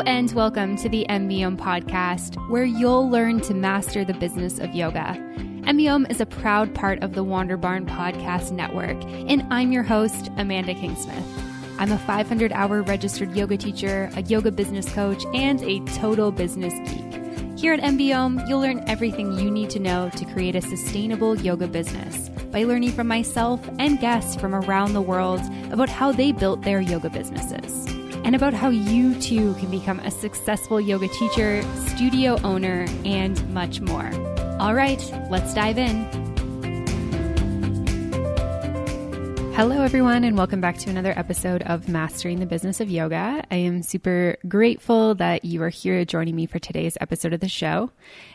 and welcome to the MBOM podcast, where you'll learn to master the business of yoga. MBOM is a proud part of the Wander Barn Podcast Network, and I'm your host, Amanda Kingsmith. I'm a 500-hour registered yoga teacher, a yoga business coach, and a total business geek. Here at MBOM, you'll learn everything you need to know to create a sustainable yoga business by learning from myself and guests from around the world about how they built their yoga businesses, and about how you too can become a successful yoga teacher, studio owner, and much more. All right, let's dive in. Hello, everyone, and welcome back to another episode of Mastering the Business of Yoga. I am super grateful that you are here joining me for today's episode of the show.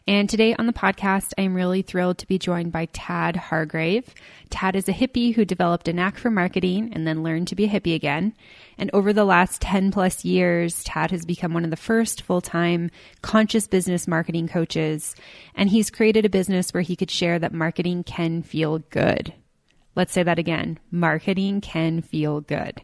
And today on the podcast, I am really thrilled to be joined by Tad Hargrave. Tad is a hippie who developed a knack for marketing and then learned to be a hippie again. And over the last 10 plus years, Tad has become one of the first full-time conscious business marketing coaches. And he's created a business where he could share that marketing can feel good. Let's say that again. Marketing can feel good.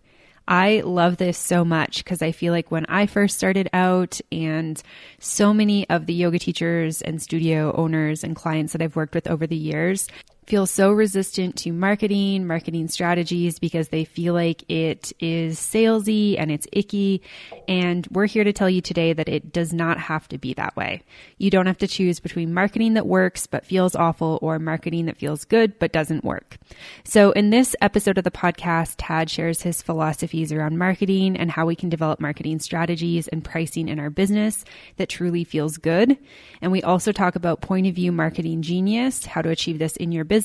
I love this so much because I feel like when I first started out, and so many of the yoga teachers and studio owners and clients that I've worked with over the years feel so resistant to marketing strategies because they feel like it is salesy and it's icky. And we're here to tell you today that it does not have to be that way. You don't have to choose between marketing that works but feels awful or marketing that feels good but doesn't work. So in this episode of the podcast, Tad shares his philosophies around marketing and how we can develop marketing strategies and pricing in our business that truly feels good. And we also talk about point of view marketing genius, how to achieve this in your business,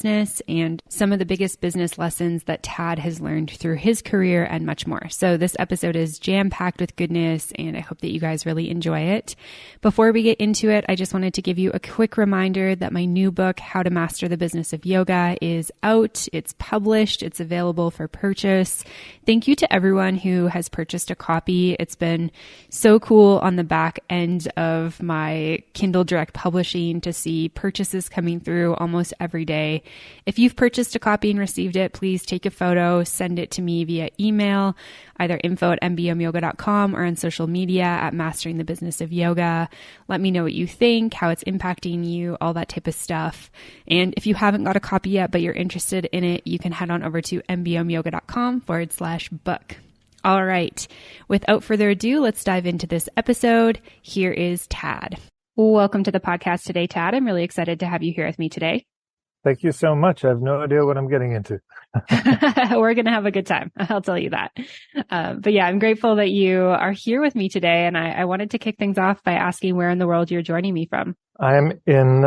and some of the biggest business lessons that Tad has learned through his career and much more. So this episode is jam-packed with goodness, and I hope that you guys really enjoy it. Before we get into it, I just wanted to give you a quick reminder that my new book, How to Master the Business of Yoga, is out. It's published. It's available for purchase. Thank you to everyone who has purchased a copy. It's been so cool on the back end of my Kindle Direct Publishing to see purchases coming through almost every day. If you've purchased a copy and received it, please take a photo, send it to me via email, either info@mbomyoga.com or on social media at Mastering the Business of Yoga. Let me know what you think, how it's impacting you, all that type of stuff. And if you haven't got a copy yet, but you're interested in it, you can head on over to mbomyoga.com/book. All right. Without further ado, let's dive into this episode. Here is Tad. Welcome to the podcast today, Tad. I'm really excited to have you here with me today. Thank you so much. I have no idea what I'm getting into. We're going to have a good time. I'll tell you that. But yeah, I'm grateful that you are here with me today. And I wanted to kick things off by asking where in the world you're joining me from. I am in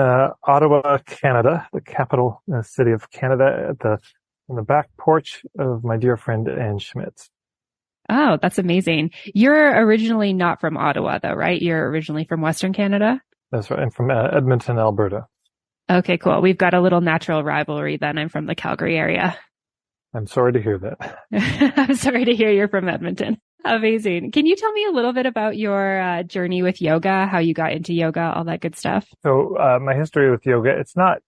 Ottawa, Canada, the capital city of Canada, in the back porch of my dear friend Ann Schmitz. Oh, that's amazing. You're originally not from Ottawa, though, right? You're originally from Western Canada? That's right. I'm from Edmonton, Alberta. Okay, cool. We've got a little natural rivalry then. I'm from the Calgary area. I'm sorry to hear that. I'm sorry to hear you're from Edmonton. Amazing. Can you tell me a little bit about your journey with yoga, how you got into yoga, all that good stuff? So my history with yoga, it's not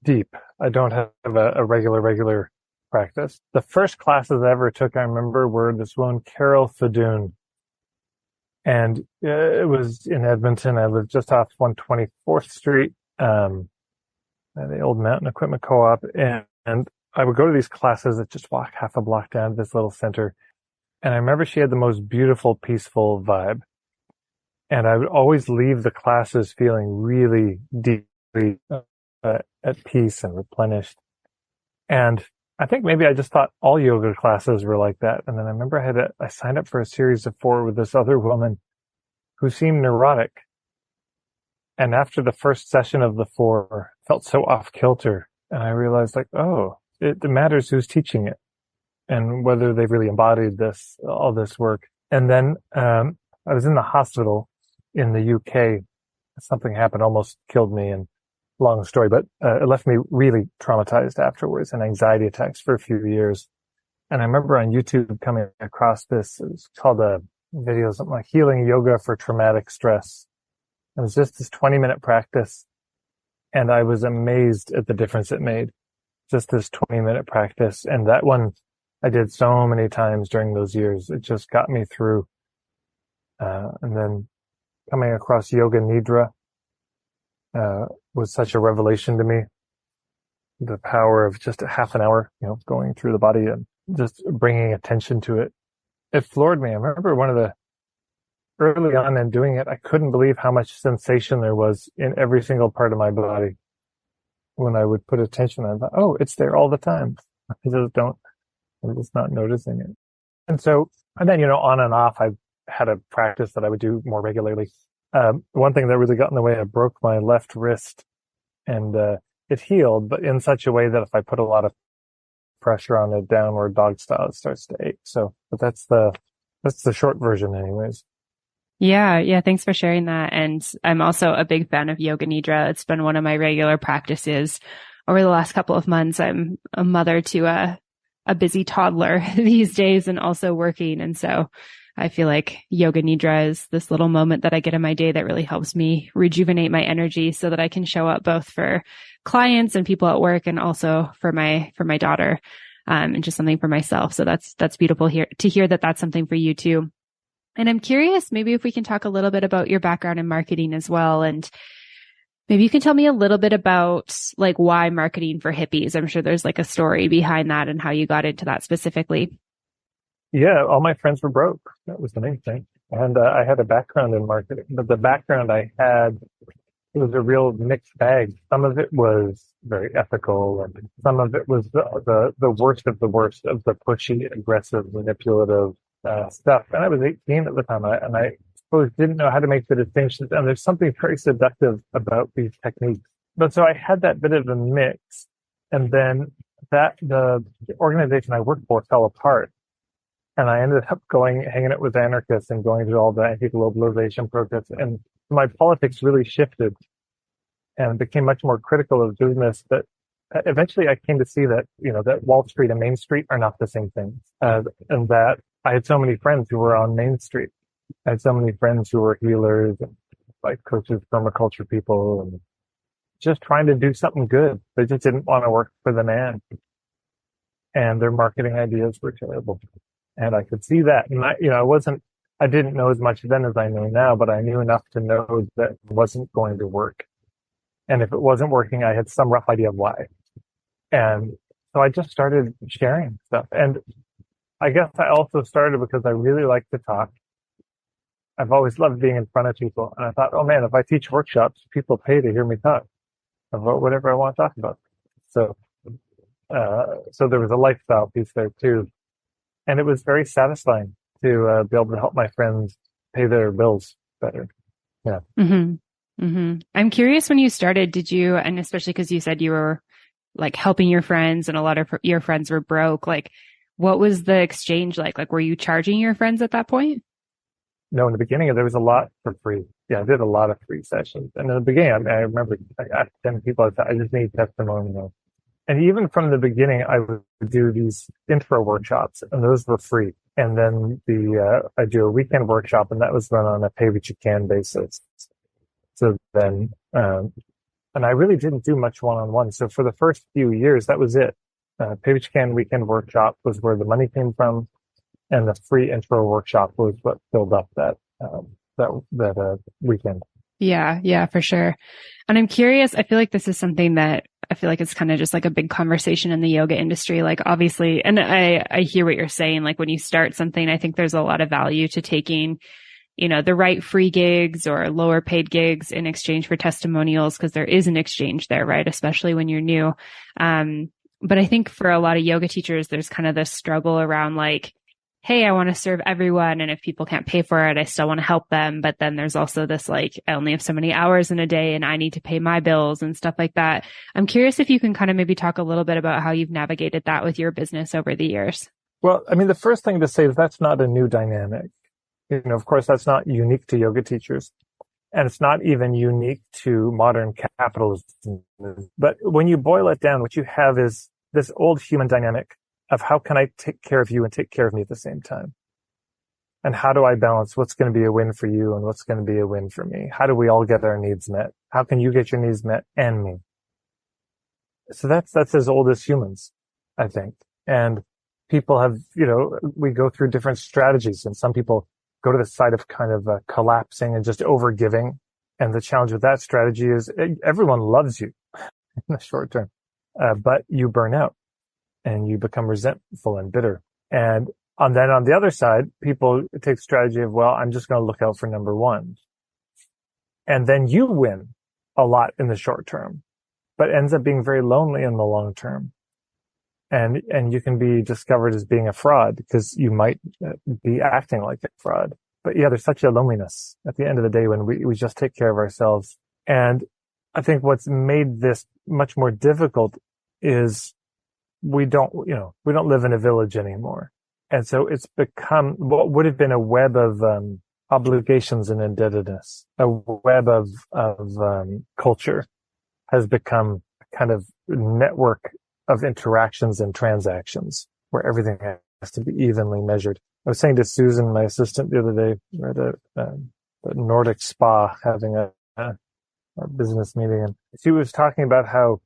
deep. I don't have a regular practice. The first classes I ever took, I remember, were this one, Carol Fadoon. And it was in Edmonton. I lived just off 124th Street, the old Mountain Equipment Co-op. And I would go to these classes that just walk half a block down to this little center. And I remember she had the most beautiful, peaceful vibe. And I would always leave the classes feeling really deeply at peace and replenished. And I think maybe I just thought all yoga classes were like that. And then I remember I signed up for a series of 4 with this other woman who seemed neurotic. And after the first session of the 4, felt so off kilter. And I realized it matters who's teaching it and whether they've really embodied all this work. And then, I was in the hospital in the UK. Something happened, almost killed me, and long story, but it left me really traumatized afterwards and anxiety attacks for a few years. And I remember on YouTube coming across this. It was called a video, something like Healing Yoga for Traumatic Stress. It was just this 20-minute practice. And I was amazed at the difference it made. Just this 20-minute practice. And that one I did so many times during those years. It just got me through And then coming across Yoga Nidra, was such a revelation to me. The power of just a half an hour, going through the body and just bringing attention to it. It floored me. I remember early on in doing it, I couldn't believe how much sensation there was in every single part of my body. When I would put attention, I thought, oh, it's there all the time. I'm just not noticing it. And then, on and off, I've had a practice that I would do more regularly. One thing that really got in the way, I broke my left wrist, and it healed, but in such a way that if I put a lot of pressure on it, downward dog style, it starts to ache. But that's the short version anyways. Yeah. Thanks for sharing that. And I'm also a big fan of Yoga Nidra. It's been one of my regular practices over the last couple of months. I'm a mother to a busy toddler these days and also working. And so I feel like Yoga Nidra is this little moment that I get in my day that really helps me rejuvenate my energy so that I can show up both for clients and people at work and also for my daughter, and just something for myself. So that's beautiful to hear that that's something for you too. And I'm curious, maybe if we can talk a little bit about your background in marketing as well. And maybe you can tell me a little bit about like why marketing for hippies. I'm sure there's like a story behind that and how you got into that specifically. Yeah, all my friends were broke. That was the main thing. And I had a background in marketing, but the background I had, it was a real mixed bag. Some of it was very ethical, and some of it was the worst of the worst of the pushy, aggressive, manipulative stuff. And I was 18 at the time, and I suppose didn't know how to make the distinctions. And there's something very seductive about these techniques. But so I had that bit of a mix, and then the organization I worked for fell apart. And I ended up hanging out with anarchists and going to all the anti-globalization protests. And my politics really shifted and became much more critical of business. But eventually I came to see that, that Wall Street and Main Street are not the same thing. And that I had so many friends who were on Main Street. I had so many friends who were healers and like coaches, permaculture people, and just trying to do something good. They just didn't want to work for the man. And their marketing ideas were terrible. And I could see that. And I didn't know as much then as I know now, but I knew enough to know that it wasn't going to work. And if it wasn't working, I had some rough idea of why. And so I just started sharing stuff. And I guess I also started because I really like to talk. I've always loved being in front of people. And I thought, oh man, if I teach workshops, people pay to hear me talk about whatever I want to talk about. So there was a lifestyle piece there too. And it was very satisfying to be able to help my friends pay their bills better. Yeah. Mm-hmm. Mm-hmm. I'm curious, when you started, and especially because you said you were like helping your friends and a lot of your friends were broke, like what was the exchange like? Like, were you charging your friends at that point? No, in the beginning, there was a lot for free. Yeah, I did a lot of free sessions. And in the beginning, I remember I asked 10 people, I said, I just need testimonials. And even from the beginning, I would do these intro workshops, and those were free. And then I do a weekend workshop, and that was run on a pay what you can basis. So then, and I really didn't do much one-on-one. So for the first few years, that was it. Pay what you can weekend workshop was where the money came from, and the free intro workshop was what filled up that weekend. Yeah, for sure. And I'm curious, I feel like this is something that I feel like it's kind of just like a big conversation in the yoga industry. Like obviously, and I hear what you're saying. Like when you start something, I think there's a lot of value to taking, the right free gigs or lower paid gigs in exchange for testimonials, because there is an exchange there, right? Especially when you're new. But I think for a lot of yoga teachers, there's kind of this struggle around like, hey, I want to serve everyone. And if people can't pay for it, I still want to help them. But then there's also this, like, I only have so many hours in a day and I need to pay my bills and stuff like that. I'm curious if you can kind of maybe talk a little bit about how you've navigated that with your business over the years. Well, I mean, the first thing to say is that's not a new dynamic. Of course, that's not unique to yoga teachers. And it's not even unique to modern capitalism. But when you boil it down, what you have is this old human dynamic of how can I take care of you and take care of me at the same time? And how do I balance what's going to be a win for you and what's going to be a win for me? How do we all get our needs met? How can you get your needs met and me? So that's as old as humans, I think. And people have, we go through different strategies, and some people go to the side of kind of collapsing and just overgiving. And the challenge with that strategy is everyone loves you in the short term, but you burn out and you become resentful and bitter. And then on the other side, people take the strategy of, well, I'm just going to look out for number one. And then you win a lot in the short term, but ends up being very lonely in the long term. And you can be discovered as being a fraud because you might be acting like a fraud. But yeah, there's such a loneliness at the end of the day when we just take care of ourselves. And I think what's made this much more difficult is we don't live in a village anymore. And so it's become what would have been a web of obligations and indebtedness, a web of culture has become a kind of network of interactions and transactions where everything has to be evenly measured. I was saying to Susan, my assistant, the other day, we're at the Nordic spa having a business meeting, and she was talking about how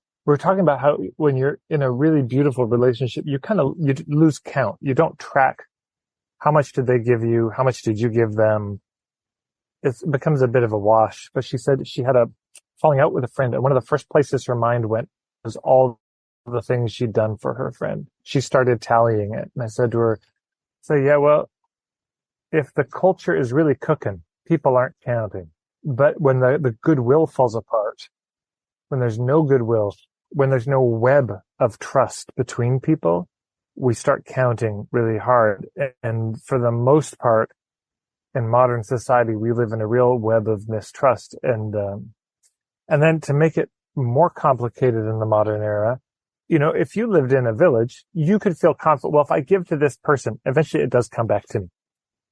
when you're in a really beautiful relationship, you lose count. You don't track how much did they give you, how much did you give them. It becomes a bit of a wash. But she said she had a falling out with a friend, and one of the first places her mind went was all the things she'd done for her friend. She started tallying it, and I said to her, "So yeah, well, if the culture is really cooking, people aren't counting. But when the goodwill falls apart, when there's no goodwill, when there's no web of trust between people, we start counting really hard. And for the most part, in modern society, we live in a real web of mistrust. And then to make it more complicated in the modern era, if you lived in a village, you could feel confident. Well, if I give to this person, eventually it does come back to me,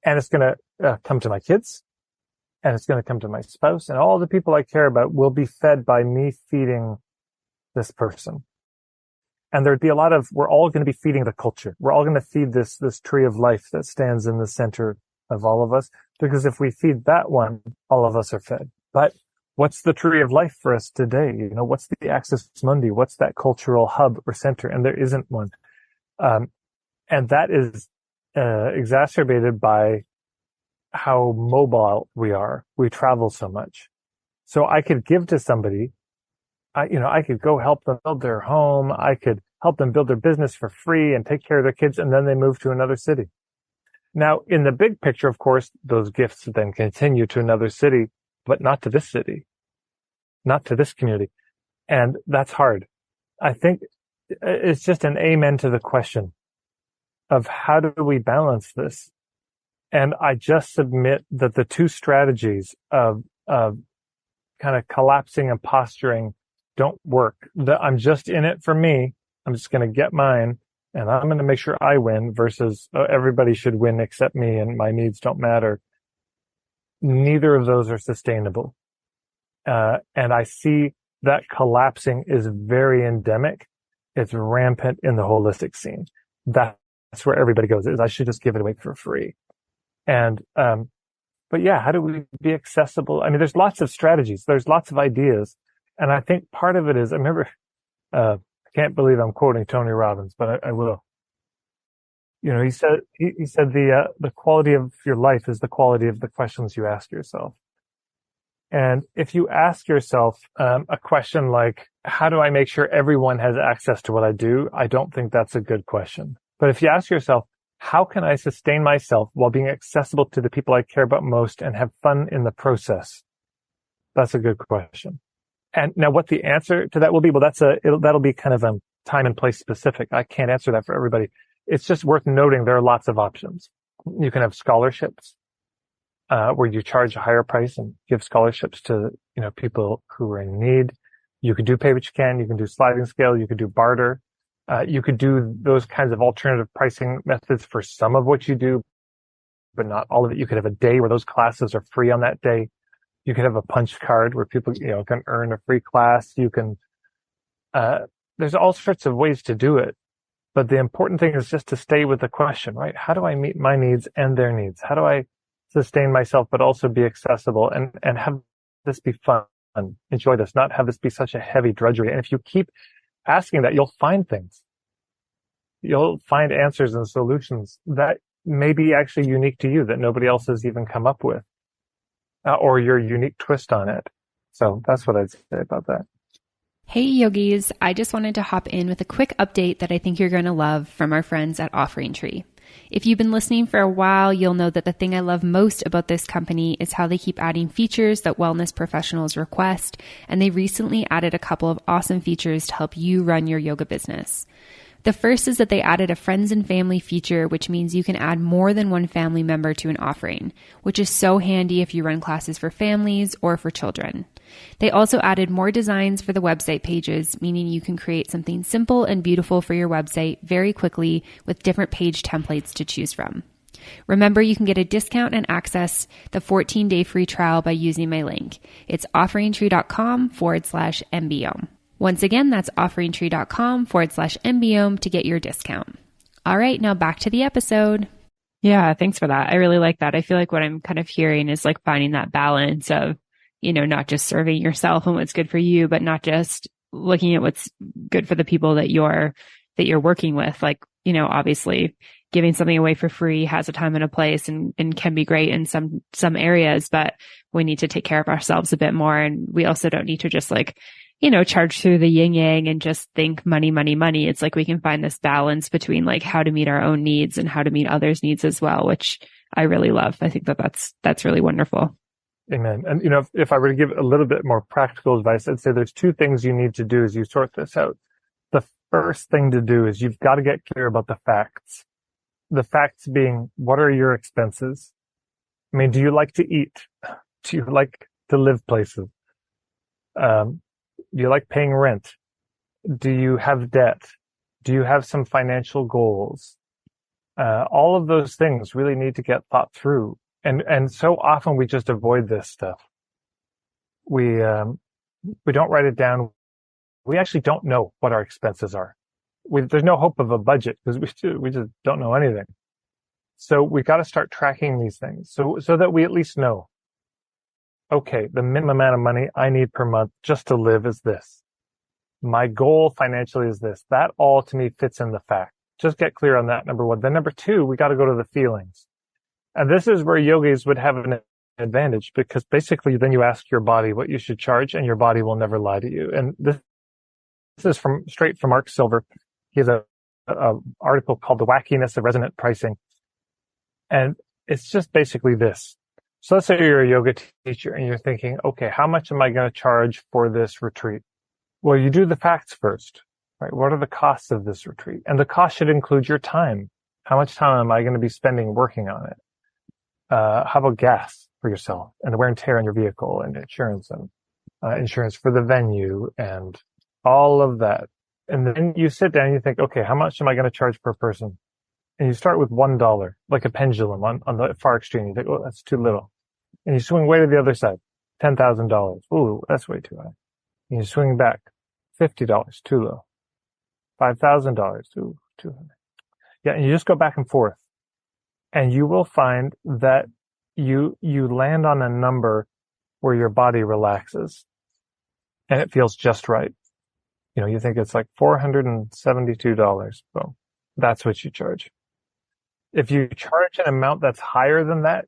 and it's going to come to my kids, and it's going to come to my spouse, and all the people I care about will be fed by me feeding this person. And there'd be a lot of, we're all going to be feeding the culture. We're all going to feed this tree of life that stands in the center of all of us, because if we feed that one, all of us are fed. But what's the tree of life for us today? What's the axis mundi? What's that cultural hub or center? And there isn't one. And that is exacerbated by how mobile we are. We travel so much. So I could give to somebody. I could go help them build their home. I could help them build their business for free and take care of their kids. And then they move to another city. Now, in the big picture, of course, those gifts then continue to another city, but not to this city, not to this community. And that's hard. I think it's just an amen to the question of how do we balance this? And I just submit that the two strategies of kind of collapsing and posturing don't work. I'm just in it for me. I'm just going to get mine, and I'm going to make sure I win versus everybody should win except me and my needs don't matter. Neither of those are sustainable. And I see that collapsing is very endemic. It's rampant in the holistic scene. That's where everybody goes, is I should just give it away for free. And, but yeah, how do we be accessible? I mean, there's lots of strategies. There's lots of ideas. And I think part of it is, I remember, I can't believe I'm quoting Tony Robbins, but I will. He said the quality of your life is the quality of the questions you ask yourself. And if you ask yourself a question like, how do I make sure everyone has access to what I do? I don't think that's a good question. But if you ask yourself, how can I sustain myself while being accessible to the people I care about most and have fun in the process? That's a good question. And now what the answer to that will be, well, that'll be kind of time and place specific. I can't answer that for everybody. It's just worth noting there are lots of options. You can have scholarships, where you charge a higher price and give scholarships to, people who are in need. You could do pay what you can. You can do sliding scale. You could do barter. You could do those kinds of alternative pricing methods for some of what you do, but not all of it. You could have a day where those classes are free on that day. You could have a punch card where people, can earn a free class. You can, there's all sorts of ways to do it. But the important thing is just to stay with the question, right? How do I meet my needs and their needs? How do I sustain myself, but also be accessible and have this be fun? Enjoy this, not have this be such a heavy drudgery. And if you keep asking that, you'll find things. You'll find answers and solutions that may be actually unique to you that nobody else has even come up with, or your unique twist on it. So that's what I'd say about that. Hey yogis, I just wanted to hop in with a quick update that I think you're going to love from our friends at Offering Tree. If you've been listening for a while, you'll know that the thing I love most about this company is how they keep adding features that wellness professionals request, and they recently added a couple of awesome features to help you run your yoga business. The first is that they added a friends and family feature, which means you can add more than one family member to an offering, which is so handy if you run classes for families or for children. They also added more designs for the website pages, meaning you can create something simple and beautiful for your website very quickly with different page templates to choose from. Remember, you can get a discount and access the 14-day free trial by using my link. It's offeringtree.com/MBO. Once again, that's offeringtree.com/MBOM to get your discount. All right, now back to the episode. Yeah, thanks for that. I really like that. I feel like what I'm kind of hearing is like finding that balance of, not just serving yourself and what's good for you, but not just looking at what's good for the people that you're working with. Like, obviously giving something away for free has a time and a place and can be great in some areas, but we need to take care of ourselves a bit more. And we also don't need to just charge through the yin yang and just think money, money, money. It's like we can find this balance between like how to meet our own needs and how to meet others' needs as well, which I really love. I think that's really wonderful. Amen. And, if I were to give a little bit more practical advice, I'd say there's two things you need to do as you sort this out. The first thing to do is you've got to get clear about the facts. The facts being, what are your expenses? I mean, do you like to eat? Do you like to live places? Do you like paying rent? Do you have debt? Do you have some financial goals? All of those things really need to get thought through. And so often we just avoid this stuff. We don't write it down. We actually don't know what our expenses are. There's no hope of a budget because we just don't know anything. So we got to start tracking these things so that we at least know, okay, the minimum amount of money I need per month just to live is this. My goal financially is this. That all to me fits in the fact. Just get clear on that, number one. Then number two, we got to go to the feelings. And this is where yogis would have an advantage because basically then you ask your body what you should charge and your body will never lie to you. And this is straight from Mark Silver. He has a article called The Wackiness of Resonant Pricing. And it's just basically this. So let's say you're a yoga teacher and you're thinking, okay, how much am I going to charge for this retreat? Well, you do the facts first, right? What are the costs of this retreat? And the cost should include your time. How much time am I going to be spending working on it? How about gas for yourself and the wear and tear on your vehicle and insurance and insurance for the venue and all of that. And then you sit down and you think, okay, how much am I going to charge per person? And you start with $1, like a pendulum on the far extreme. You think, oh, that's too little. And you swing way to the other side, $10,000. Ooh, that's way too high. And you swing back, $50, too low. $5,000, ooh, too high. Yeah, and you just go back and forth. And you will find that you land on a number where your body relaxes and it feels just right. You think it's like $472. Boom. That's what you charge. If you charge an amount that's higher than that,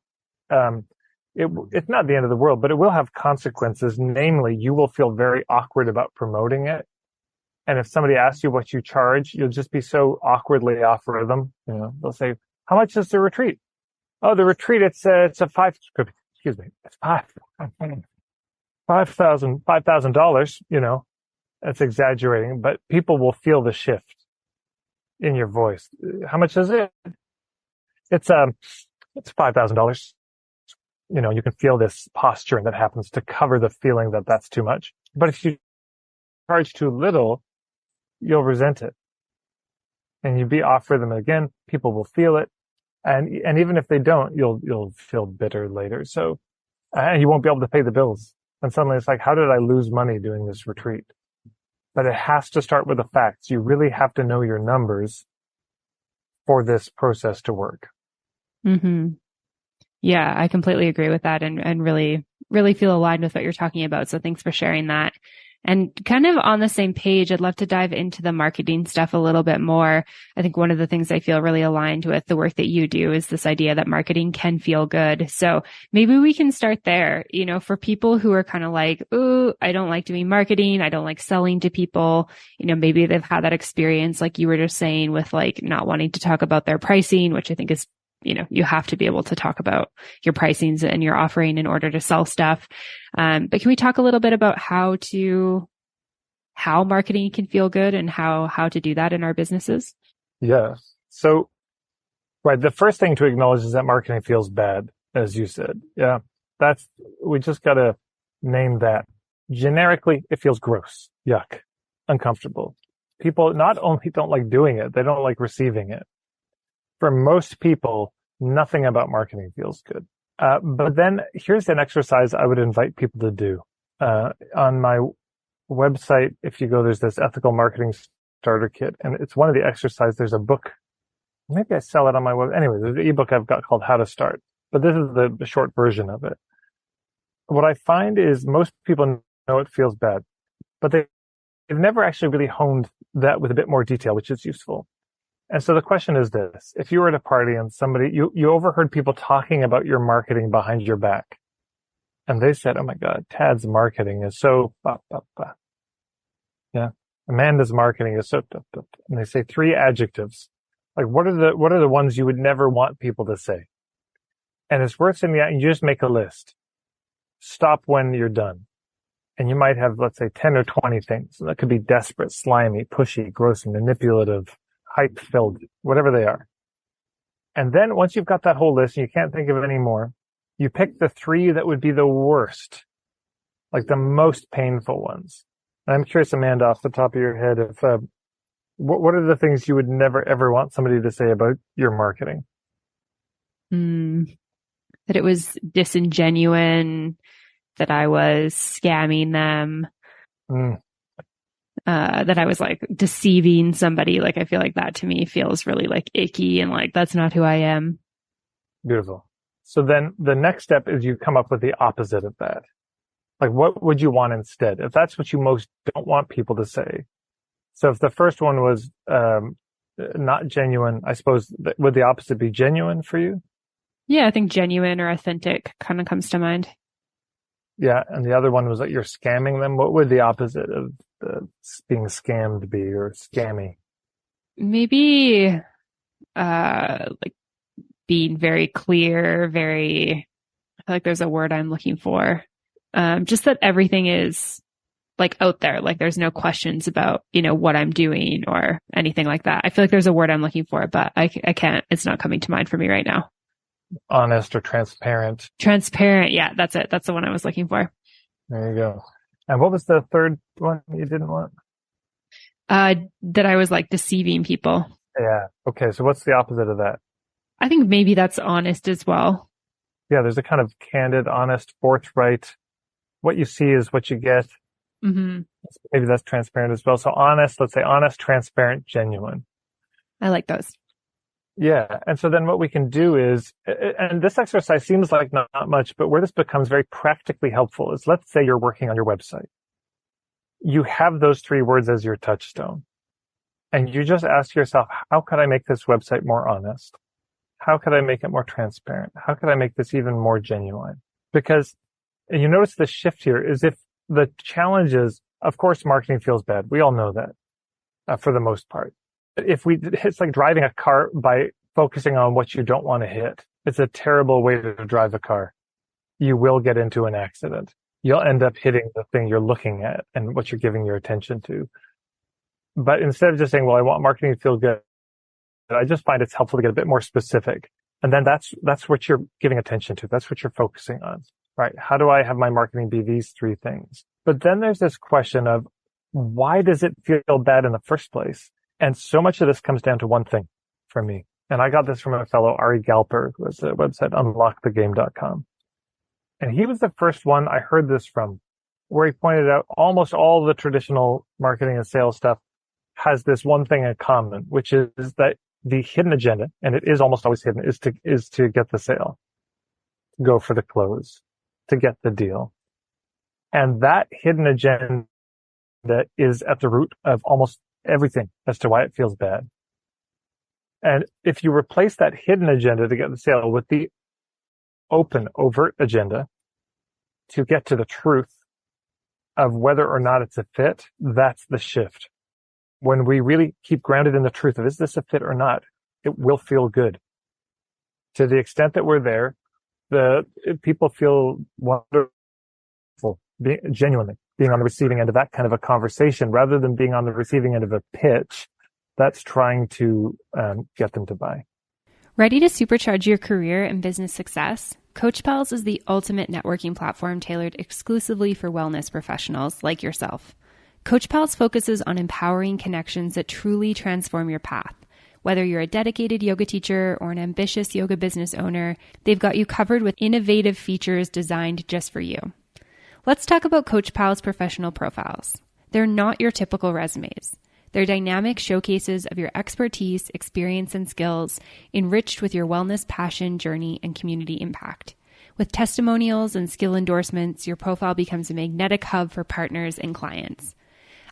it's not the end of the world, but it will have consequences. Namely, you will feel very awkward about promoting it. And if somebody asks you what you charge, you'll just be so awkwardly off rhythm. They'll say, how much is the retreat? Oh, the retreat, it's a it's $5,000, that's exaggerating, but people will feel the shift in your voice. How much is it? It's $5,000. You can feel this posturing that happens to cover the feeling that that's too much. But if you charge too little, you'll resent it. And you'll be off rhythm again. People will feel it. And even if they don't, you'll feel bitter later. So, you won't be able to pay the bills. And suddenly it's like, how did I lose money doing this retreat? But it has to start with the facts. You really have to know your numbers for this process to work. Mm-hmm. Yeah, I completely agree with that and really, really feel aligned with what you're talking about. So thanks for sharing that. And kind of on the same page, I'd love to dive into the marketing stuff a little bit more. I think one of the things I feel really aligned with the work that you do is this idea that marketing can feel good. So maybe we can start there, for people who are kind of like, ooh, I don't like doing marketing. I don't like selling to people. Maybe they've had that experience, like you were just saying, with like not wanting to talk about their pricing, which I think is, you have to be able to talk about your pricings and your offering in order to sell stuff. But can we talk a little bit about how marketing can feel good and how to do that in our businesses? Yeah. So, right. The first thing to acknowledge is that marketing feels bad, as you said. Yeah. We just got to name that. Generically, it feels gross, yuck, uncomfortable. People not only don't like doing it, they don't like receiving it. For most people, nothing about marketing feels good. But then here's an exercise I would invite people to do. On my website, if you go, there's this ethical marketing starter kit, and it's one of the exercises. There's a book. Maybe I sell it on my web. Anyway, there's an ebook I've got called How to Start, but this is the short version of it. What I find is most people know it feels bad, but they've never actually really honed that with a bit more detail, which is useful. And so the question is this: if you were at a party and you overheard people talking about your marketing behind your back, and they said, "Oh my God, Tad's marketing is so blah, blah, blah." Yeah, Amanda's marketing is so blah, blah, blah. And they say 3 adjectives. Like, what are the ones you would never want people to say? And it's worth saying that, and you just make a list. Stop when you're done. And you might have, let's say, 10 or 20 things. And that could be desperate, slimy, pushy, gross, manipulative, hype-filled, whatever they are. And then once you've got that whole list and you can't think of it anymore, you pick the 3 that would be the worst, like the most painful ones. And I'm curious, Amanda, off the top of your head, if what are the things you would never, ever want somebody to say about your marketing? That it was disingenuous, that I was scamming them. That I was like deceiving somebody. Like, I feel like that to me feels really like icky and like, that's not who I am. Beautiful. So then the next step is you come up with the opposite of that. Like, what would you want instead? If that's what you most don't want people to say. So if the first one was, not genuine, I suppose, would the opposite be genuine for you? Yeah, I think genuine or authentic kind of comes to mind. Yeah. And the other one was that you're scamming them. What would the opposite of being scammed be, or scammy? Maybe, like being very clear, I feel like there's a word I'm looking for. Just that everything is like out there, like there's no questions about, what I'm doing or anything like that. I feel like there's a word I'm looking for, but I can't, it's not coming to mind for me right now. Honest or transparent. Transparent. Yeah, that's it. That's the one I was looking for. There you go. And what was the third one you didn't want? That I was like deceiving people. Yeah. Okay. So what's the opposite of that? I think maybe that's honest as well. Yeah. There's a kind of candid, honest, forthright. What you see is what you get. Mm-hmm. Maybe that's transparent as well. So honest, let's say honest, transparent, genuine. I like those. Yeah. And so then what we can do is, and this exercise seems like not much, but where this becomes very practically helpful is, let's say you're working on your website. You have those 3 words as your touchstone. And you just ask yourself, how could I make this website more honest? How could I make it more transparent? How could I make this even more genuine? Because you notice the shift here is, if the challenge is, of course, marketing feels bad. We all know that for the most part. It's like driving a car by focusing on what you don't want to hit. It's a terrible way to drive a car. You will get into an accident. You'll end up hitting the thing you're looking at and what you're giving your attention to. But instead of just saying, well, I want marketing to feel good, I just find it's helpful to get a bit more specific. And then that's what you're giving attention to. That's what you're focusing on, right? How do I have my marketing be these 3 things? But then there's this question of, why does it feel bad in the first place? And so much of this comes down to one thing for me. And I got this from a fellow, Ari Galper, who has a website, unlockthegame.com. And he was the first one I heard this from, where he pointed out almost all the traditional marketing and sales stuff has this one thing in common, which is that the hidden agenda, and it is almost always hidden, is to get the sale, to go for the close, to get the deal. And that hidden agenda is at the root of almost everything as to why it feels bad. And if you replace that hidden agenda to get the sale with the open, overt agenda to get to the truth of whether or not it's a fit, that's the shift. When we really keep grounded in the truth of, is this a fit or not, it will feel good. To the extent that we're there, people feel wonderful, genuinely being on the receiving end of that kind of a conversation rather than being on the receiving end of a pitch that's trying to get them to buy. Ready to supercharge your career and business success? Coach Pals is the ultimate networking platform tailored exclusively for wellness professionals like yourself. Coach Pals focuses on empowering connections that truly transform your path. Whether you're a dedicated yoga teacher or an ambitious yoga business owner, they've got you covered with innovative features designed just for you. Let's talk about Coach Pals professional profiles. They're not your typical resumes. They're dynamic showcases of your expertise, experience, and skills, enriched with your wellness passion, journey, and community impact. With testimonials and skill endorsements, your profile becomes a magnetic hub for partners and clients.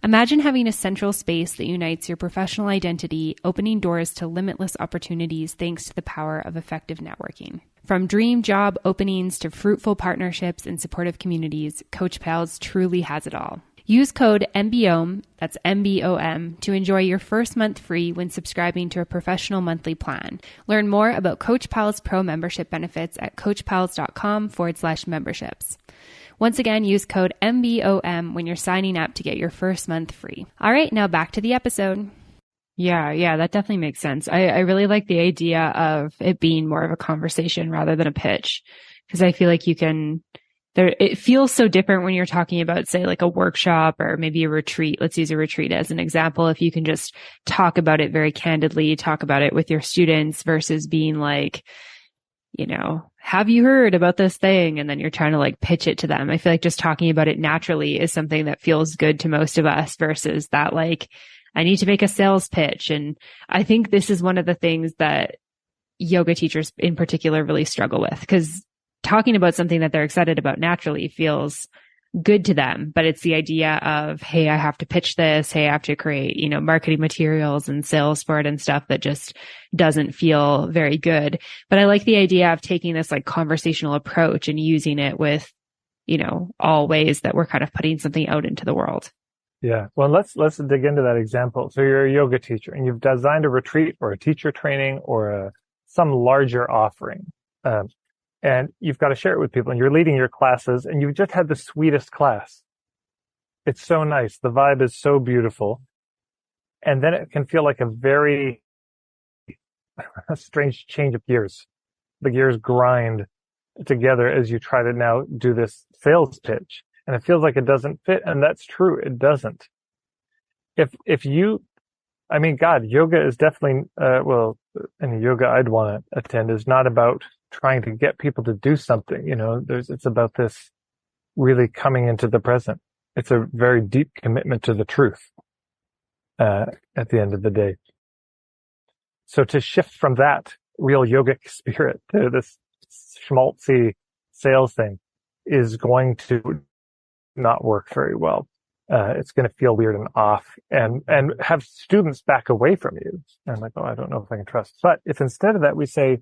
Imagine having a central space that unites your professional identity, opening doors to limitless opportunities thanks to the power of effective networking. From dream job openings to fruitful partnerships and supportive communities, Coach Pals truly has it all. Use code MBOM, that's MBOM, to enjoy your first month free when subscribing to a professional monthly plan. Learn more about Coach Pals Pro membership benefits at coachpals.com/memberships. Once again, use code MBOM when you're signing up to get your first month free. All right, now back to the episode. Yeah, that definitely makes sense. I really like the idea of it being more of a conversation rather than a pitch, because I feel like it feels so different when you're talking about, say, like a workshop or maybe a retreat. Let's use a retreat as an example. If you can just talk about it very candidly, talk about it with your students versus being like, have you heard about this thing? And then you're trying to like pitch it to them. I feel like just talking about it naturally is something that feels good to most of us versus that like, I need to make a sales pitch. And I think this is one of the things that yoga teachers in particular really struggle with, because talking about something that they're excited about naturally feels good to them. But it's the idea of, hey, I have to pitch this. Hey, I have to create, marketing materials and sales for it and stuff that just doesn't feel very good. But I like the idea of taking this like conversational approach and using it with, all ways that we're kind of putting something out into the world. Yeah. Well, let's dig into that example. So you're a yoga teacher and you've designed a retreat or a teacher training or some larger offering. And you've got to share it with people and you're leading your classes and you've just had the sweetest class. It's so nice. The vibe is so beautiful. And then it can feel like a very strange change of gears. The gears grind together as you try to now do this sales pitch. And it feels like it doesn't fit. And that's true. It doesn't. Yoga is definitely, any yoga I'd want to attend is not about trying to get people to do something. It's about this really coming into the present. It's a very deep commitment to the truth, at the end of the day. So to shift from that real yogic spirit to this schmaltzy sales thing is going to not work very well. It's going to feel weird and off and have students back away from you. And like, oh, I don't know if I can trust. But if instead of that, we say,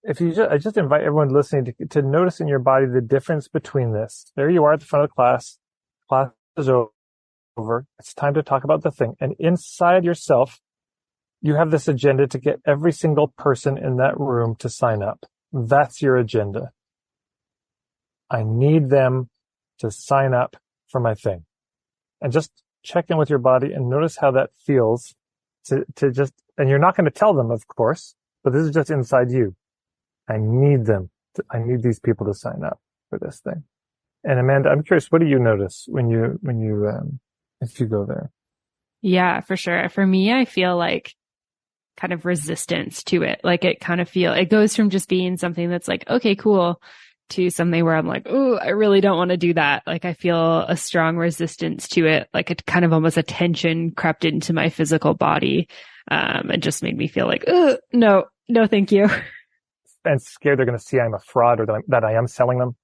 I just invite everyone listening to notice in your body the difference between this. There you are at the front of the class. Class is over. It's time to talk about the thing. And inside yourself, you have this agenda to get every single person in that room to sign up. That's your agenda. I need them to sign up for my thing. And just check in with your body and notice how that feels and you're not going to tell them, of course, but this is just inside you. I need these people to sign up for this thing. And Amanda, I'm curious, what do you notice if you go there? Yeah, for sure. For me, I feel like kind of resistance to it. Like it goes from just being something that's like, okay, cool, to something where I'm like, oh, I really don't want to do that. Like I feel a strong resistance to it. Like it kind of almost a tension crept into my physical body. And just made me feel like, oh, no, thank you. And scared they're going to see I'm a fraud or that I am selling them.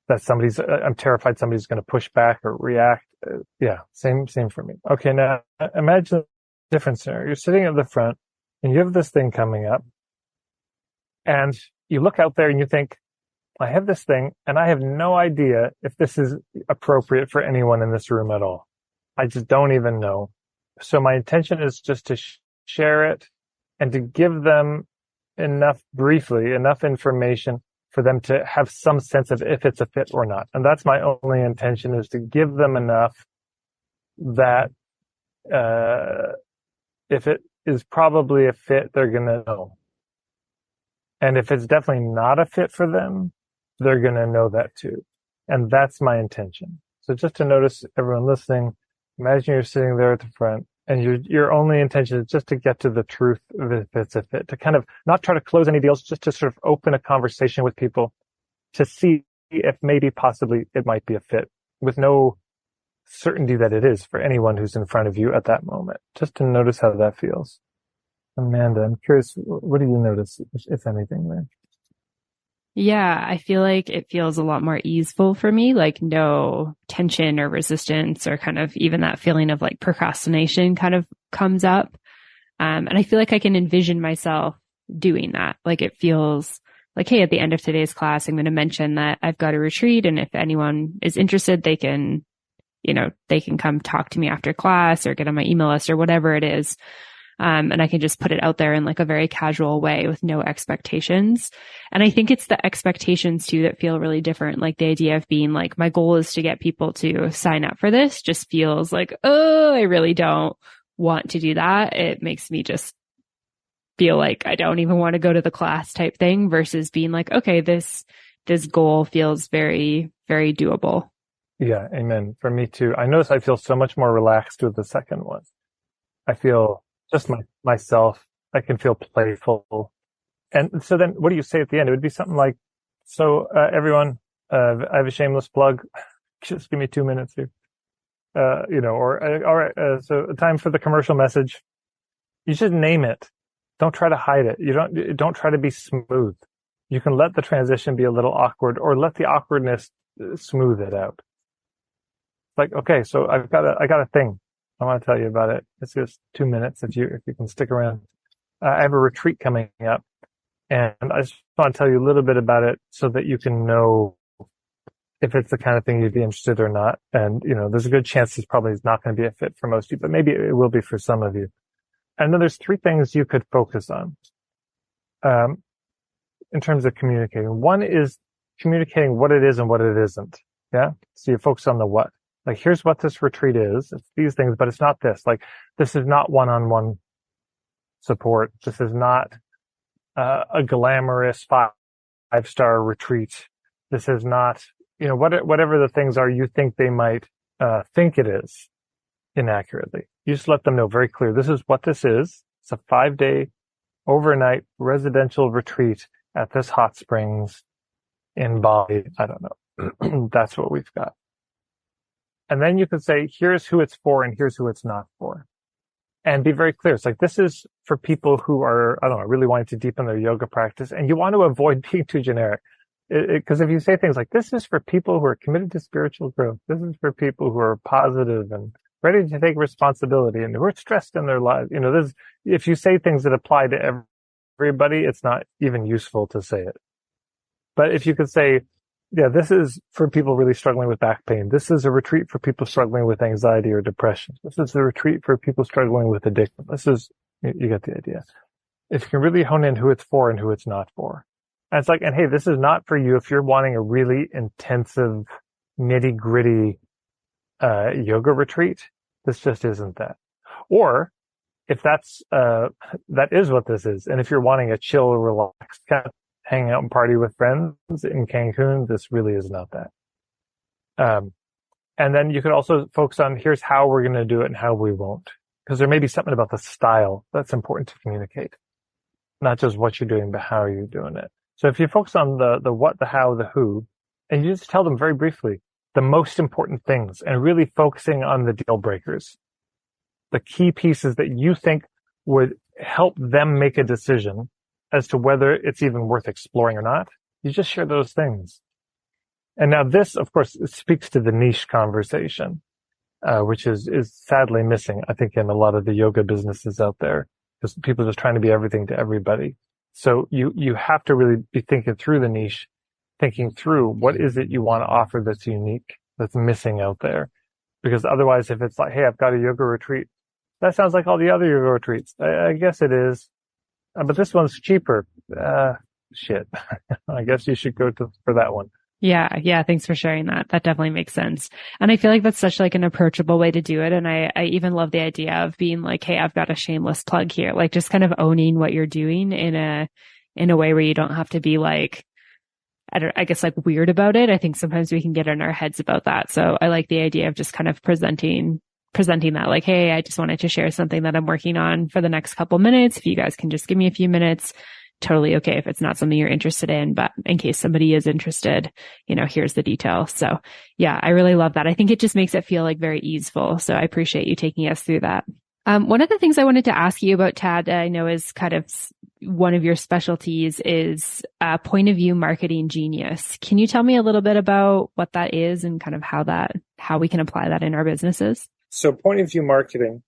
I'm terrified somebody's going to push back or react. Yeah, same for me. Okay, now imagine a different scenario. You're sitting at the front and you have this thing coming up and you look out there and you think, I have this thing and I have no idea if this is appropriate for anyone in this room at all. I just don't even know. So my intention is just to share it and to give them enough information for them to have some sense of if it's a fit or not. And that's my only intention, is to give them enough that if it is probably a fit, they're going to know. And if it's definitely not a fit for them, they're going to know that too. And that's my intention. So just to notice everyone listening, imagine you're sitting there at the front and your only intention is just to get to the truth of if it's a fit, to kind of not try to close any deals, just to sort of open a conversation with people to see if maybe possibly it might be a fit, with no certainty that it is for anyone who's in front of you at that moment. Just to notice how that feels. Amanda, I'm curious, what do you notice, if anything, there? Yeah, I feel like it feels a lot more easeful for me, like no tension or resistance, or kind of even that feeling of like procrastination kind of comes up. And I feel like I can envision myself doing that. Like it feels like, hey, at the end of today's class, I'm going to mention that I've got a retreat, and if anyone is interested, they can come talk to me after class or get on my email list or whatever it is. And I can just put it out there in like a very casual way with no expectations. And I think it's the expectations too that feel really different. Like the idea of being like, my goal is to get people to sign up for this just feels like, oh, I really don't want to do that. It makes me just feel like I don't even want to go to the class type thing, versus being like, okay, this goal feels very, very doable. Yeah. Amen. For me too. I notice I feel so much more relaxed with the second one. I feel just myself. I can feel playful. And so then what do you say at the end? It would be something like, so, everyone, I have a shameless plug. Just give me 2 minutes here. All right. So time for the commercial message. You should name it. Don't try to hide it. Don't try to be smooth. You can let the transition be a little awkward, or let the awkwardness smooth it out. Like, okay, so I got a thing. I want to tell you about it. It's just 2 minutes if you can stick around. I have a retreat coming up, and I just want to tell you a little bit about it so that you can know if it's the kind of thing you'd be interested or not. And, there's a good chance this probably is not going to be a fit for most people, but maybe it will be for some of you. And then there's 3 things you could focus on, in terms of communicating. One is communicating what it is and what it isn't. Yeah. So you focus on the what. Like, here's what this retreat is. It's these things, but it's not this. Like, this is not one-on-one support. This is not a glamorous 5-star retreat. This is not, whatever the things are you think they might think it is inaccurately. You just let them know very clear. This is what this is. It's a 5-day overnight residential retreat at this hot springs in Bali. I don't know. That's what we've got. And then you can say, here's who it's for and here's who it's not for. And be very clear. It's like, this is for people who are, I don't know, really wanting to deepen their yoga practice. And you want to avoid being too generic. Because if you say things like, this is for people who are committed to spiritual growth. This is for people who are positive and ready to take responsibility and who are stressed in their lives. If you say things that apply to everybody, it's not even useful to say it. But if you could say, yeah, this is for people really struggling with back pain. This is a retreat for people struggling with anxiety or depression. This is a retreat for people struggling with addiction. You get the idea. If you can really hone in who it's for and who it's not for. And it's like, and hey, this is not for you if you're wanting a really intensive, nitty gritty, yoga retreat. This just isn't that. Or if that is what this is. And if you're wanting a chill, relaxed kind of hang out and party with friends in Cancun, this really is not that. And then you could also focus on, here's how we're going to do it and how we won't. Because there may be something about the style that's important to communicate. Not just what you're doing, but how you're doing it. So if you focus on the what, the how, the who, and you just tell them very briefly the most important things, and really focusing on the deal breakers, the key pieces that you think would help them make a decision as to whether it's even worth exploring or not, you just share those things. And now this, of course, speaks to the niche conversation. which is sadly missing, I think, in a lot of the yoga businesses out there, because people are just trying to be everything to everybody. So you have to really be thinking through the niche, thinking through what is it you want to offer that's unique, that's missing out there. Because otherwise, if it's like, hey, I've got a yoga retreat, that sounds like all the other yoga retreats. I guess it is, but this one's cheaper. Shit. I guess you should go for that one. Yeah. Yeah. Thanks for sharing that. That definitely makes sense. And I feel like that's such like an approachable way to do it. And I even love the idea of being like, hey, I've got a shameless plug here, like just kind of owning what you're doing in a way where you don't have to be like, I guess like weird about it. I think sometimes we can get in our heads about that. So I like the idea of just kind of presenting that like, hey, I just wanted to share something that I'm working on for the next couple minutes. If you guys can just give me a few minutes, totally okay if it's not something you're interested in, but in case somebody is interested, here's the detail. So yeah, I really love that. I think it just makes it feel like very easeful. So I appreciate you taking us through that. One of the things I wanted to ask you about, Tad, I know is kind of one of your specialties is point of view marketing genius. Can you tell me a little bit about what that is and kind of how we can apply that in our businesses? So point of view marketing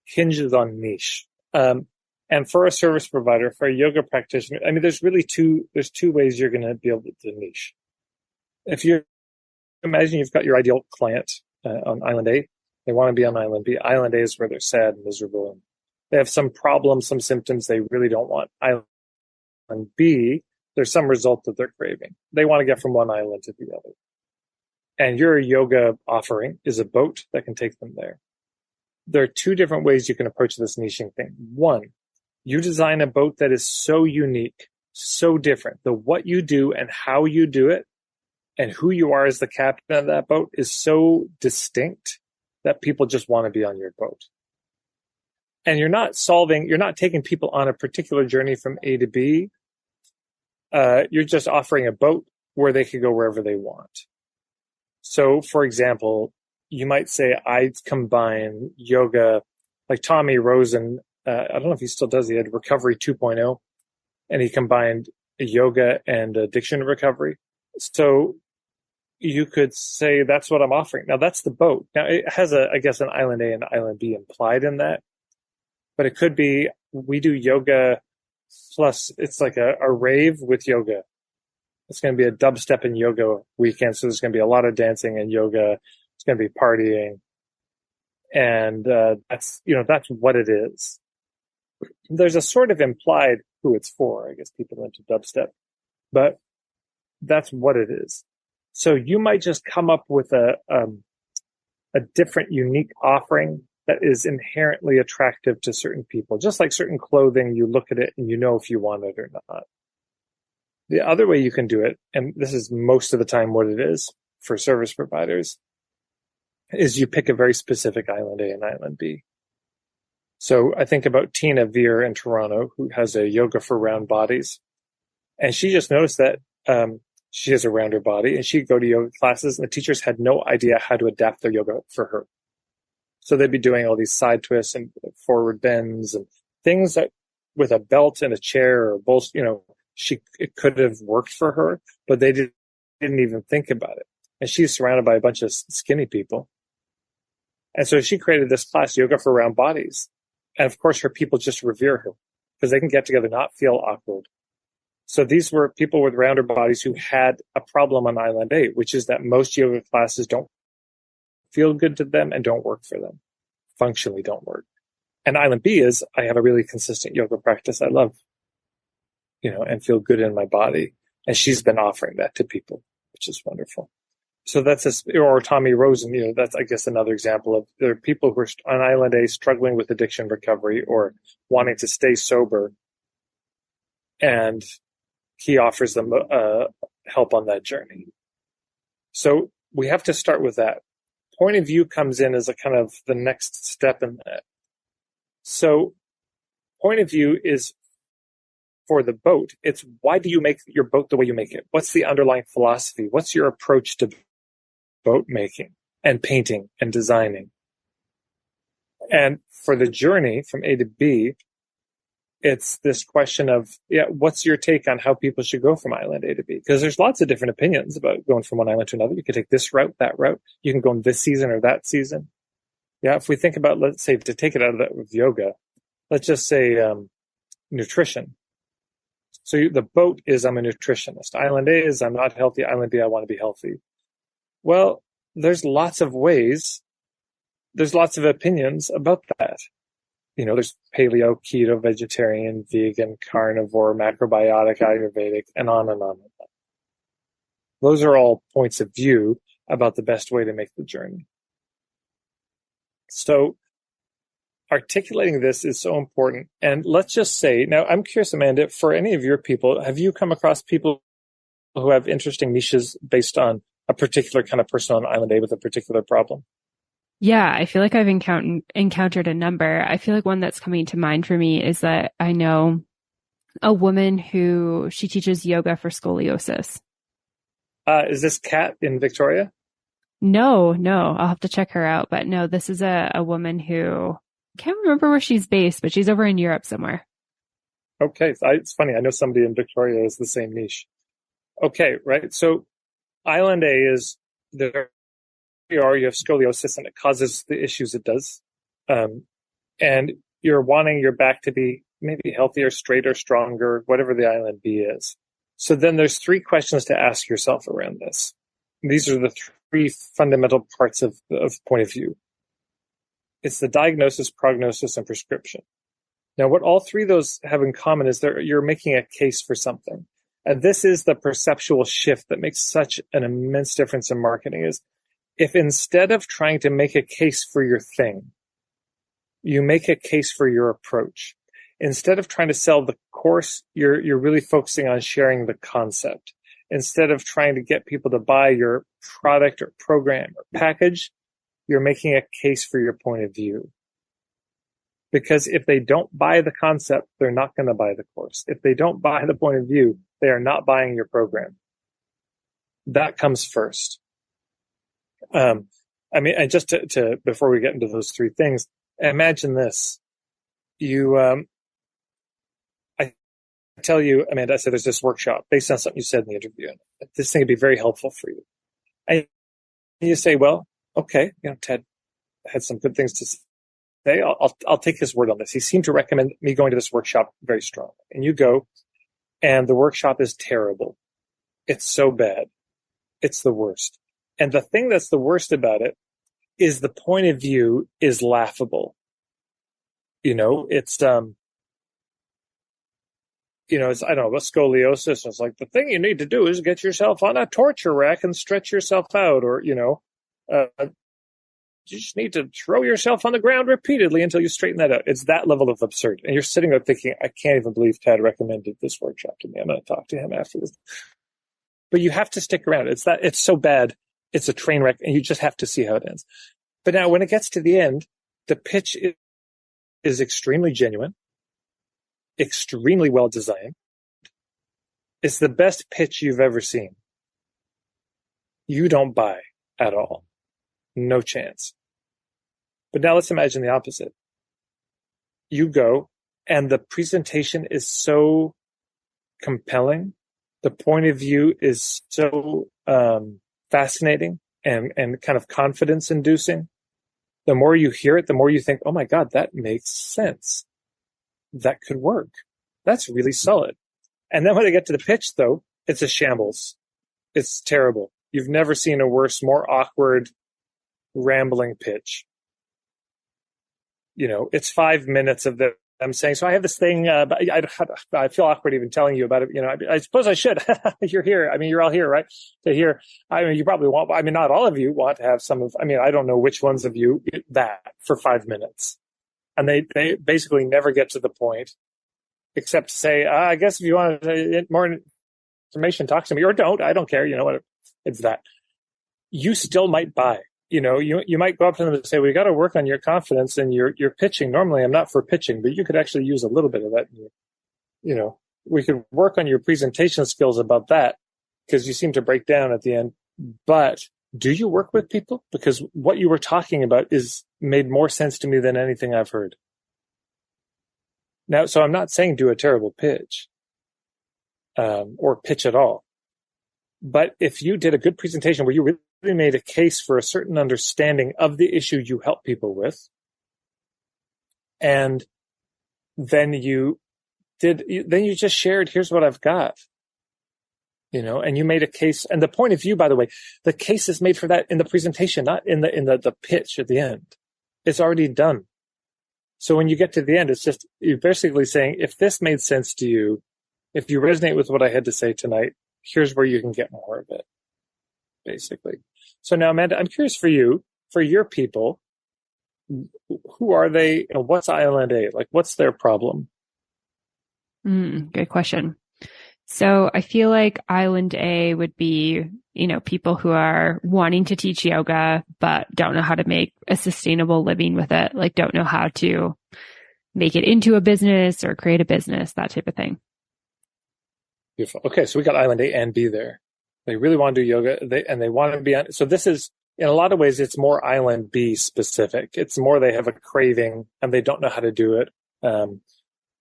hinges on niche. And for a service provider, for a yoga practitioner, I mean, there's two ways you're going to be able to niche. If you imagine you've got your ideal client on Island A, they want to be on Island B. Island A is where they're sad and miserable, and they have some problems, some symptoms they really don't want. Island B, there's some result that they're craving. They want to get from one island to the other. And your yoga offering is a boat that can take them there. There are two different ways you can approach this niching thing. One, you design a boat that is so unique, so different. The what you do and how you do it and who you are as the captain of that boat is so distinct that people just want to be on your boat. And you're not taking people on a particular journey from A to B. You're just offering a boat where they can go wherever they want. So, for example, you might say, I combine yoga, like Tommy Rosen, I don't know if he still does, he had Recovery 2.0, and he combined yoga and addiction recovery. So you could say that's what I'm offering. Now that's the boat. Now it has I guess an Island A and Island B implied in that, but it could be, we do yoga plus it's like a rave with yoga. It's going to be a dubstep and yoga weekend. So there's going to be a lot of dancing and yoga. It's going to be partying. And that's what it is. There's a sort of implied who it's for. I guess people into dubstep, but that's what it is. So you might just come up with a different, unique offering that is inherently attractive to certain people. Just like certain clothing, you look at it and you know if you want it or not. The other way you can do it, and this is most of the time what it is for service providers, is you pick a very specific Island A and Island B. So I think about Tina Veer in Toronto, who has a yoga for round bodies. And she just noticed that she has a rounder body, and she'd go to yoga classes and the teachers had no idea how to adapt their yoga for her. So they'd be doing all these side twists and forward bends and things that with a belt and a chair or both, it could have worked for her, but they didn't even think about it. And she's surrounded by a bunch of skinny people. And so she created this class, Yoga for Round Bodies. And of course, her people just revere her because they can get together, not feel awkward. So these were people with rounder bodies who had a problem on Island A, which is that most yoga classes don't feel good to them and don't work for them, functionally don't work. And Island B is, I have a really consistent yoga practice I love, and feel good in my body. And she's been offering that to people, which is wonderful. So or Tommy Rosen, that's, I guess, another example of there are people who are on Island A struggling with addiction recovery or wanting to stay sober. And he offers them help on that journey. So we have to start with that. Point of view comes in as a kind of the next step in that. So point of view is for the boat. It's why do you make your boat the way you make it? What's the underlying philosophy? What's your approach to boat making and painting and designing? And for the journey from A to B, it's this question of, what's your take on how people should go from Island A to B? Because there's lots of different opinions about going from one island to another. You can take this route, that route. You can go in this season or that season. Yeah, if we think about, let's say, to take it out of that with yoga, let's just say nutrition. So the boat is I'm a nutritionist. Island A is I'm not healthy. Island B, I want to be healthy. Well, there's lots of ways. There's lots of opinions about that. There's paleo, keto, vegetarian, vegan, carnivore, macrobiotic, Ayurvedic, and on and on and on. Those are all points of view about the best way to make the journey. So articulating this is so important. And let's just say, now I'm curious, Amanda, for any of your people, have you come across people who have interesting niches based on a particular kind of person on Island A with a particular problem? Yeah, I feel like I've encountered a number. I feel like one that's coming to mind for me is that I know a woman who she teaches yoga for scoliosis. Is this Kat in Victoria? No, I'll have to check her out. But no, this is a woman who can't remember where she's based, but she's over in Europe somewhere. Okay, it's funny. I know somebody in Victoria has the same niche. Okay, right. So Island A is there. You have scoliosis, and it causes the issues it does. And you're wanting your back to be maybe healthier, straighter, stronger, whatever the Island B is. So then there's 3 questions to ask yourself around this. These are the 3 fundamental parts of point of view. It's the diagnosis, prognosis, and prescription. Now, what all 3 of those have in common is that you're making a case for something. And this is the perceptual shift that makes such an immense difference in marketing is if instead of trying to make a case for your thing, you make a case for your approach. Instead of trying to sell the course, you're really focusing on sharing the concept. Instead of trying to get people to buy your product or program or package, you're making a case for your point of view. Because if they don't buy the concept, they're not going to buy the course. If they don't buy the point of view, they are not buying your program. That comes first. And just to before we get into those 3 things, imagine this. I tell you, Amanda, I said there's this workshop based on something you said in the interview. This thing would be very helpful for you. And you say, well, okay, Ted had some good things to say. I'll take his word on this. He seemed to recommend me going to this workshop very strongly. And you go, and the workshop is terrible. It's so bad. It's the worst. And the thing that's the worst about it is the point of view is laughable. It's, it's, I don't know, scoliosis. It's like the thing you need to do is get yourself on a torture rack and stretch yourself out. Or, you just need to throw yourself on the ground repeatedly until you straighten that out. It's that level of absurd. And you're sitting there thinking, I can't even believe Tad recommended this workshop to me. I'm going to talk to him after this. But you have to stick around. It's so bad. It's a train wreck, and you just have to see how it ends. But now when it gets to the end, the pitch is extremely genuine, extremely well designed. It's the best pitch you've ever seen. You don't buy at all. No chance. But now let's imagine the opposite. You go, and the presentation is so compelling. The point of view is so fascinating and kind of confidence inducing. The more you hear it, the more you think, oh my God, that makes sense. That could work. That's really solid. And then when they get to the pitch, though, it's a shambles. It's terrible. You've never seen a worse, more awkward, rambling pitch. It's 5 minutes of them saying, so I have this thing, but I feel awkward even telling you about it. I suppose I should. You're here. You're all here, right? To hear. You probably want, not all of you want to have some of, I don't know which ones of you that for 5 minutes. And they basically never get to the point except to say, I guess if you want more information, talk to me or don't. I don't care. What? It's that. You still might buy. You might go up to them and say, we got to work on your confidence and your pitching. Normally I'm not for pitching, but you could actually use a little bit of that. We could work on your presentation skills about that because you seem to break down at the end. But do you work with people? Because what you were talking about made more sense to me than anything I've heard. Now, so I'm not saying do a terrible pitch, or pitch at all. But if you did a good presentation where you really made a case for a certain understanding of the issue you help people with. And then you just shared, here's what I've got, and you made a case. And the point of view, by the way, the case is made for that in the presentation, not in the pitch at the end. It's already done. So when you get to the end, it's just, you're basically saying, if this made sense to you, if you resonate with what I had to say tonight, here's where you can get more of it, basically. So now, Amanda, I'm curious for you, for your people, who are they? What's Island A? Like, what's their problem? Good question. So I feel like Island A would be, people who are wanting to teach yoga, but don't know how to make a sustainable living with it. Like, don't know how to make it into a business or create a business, that type of thing. Beautiful. Okay. So we got Island A and B there. They really want to do yoga they want to be on. So this is, in a lot of ways, it's more Island B specific. It's more they have a craving and they don't know how to do it.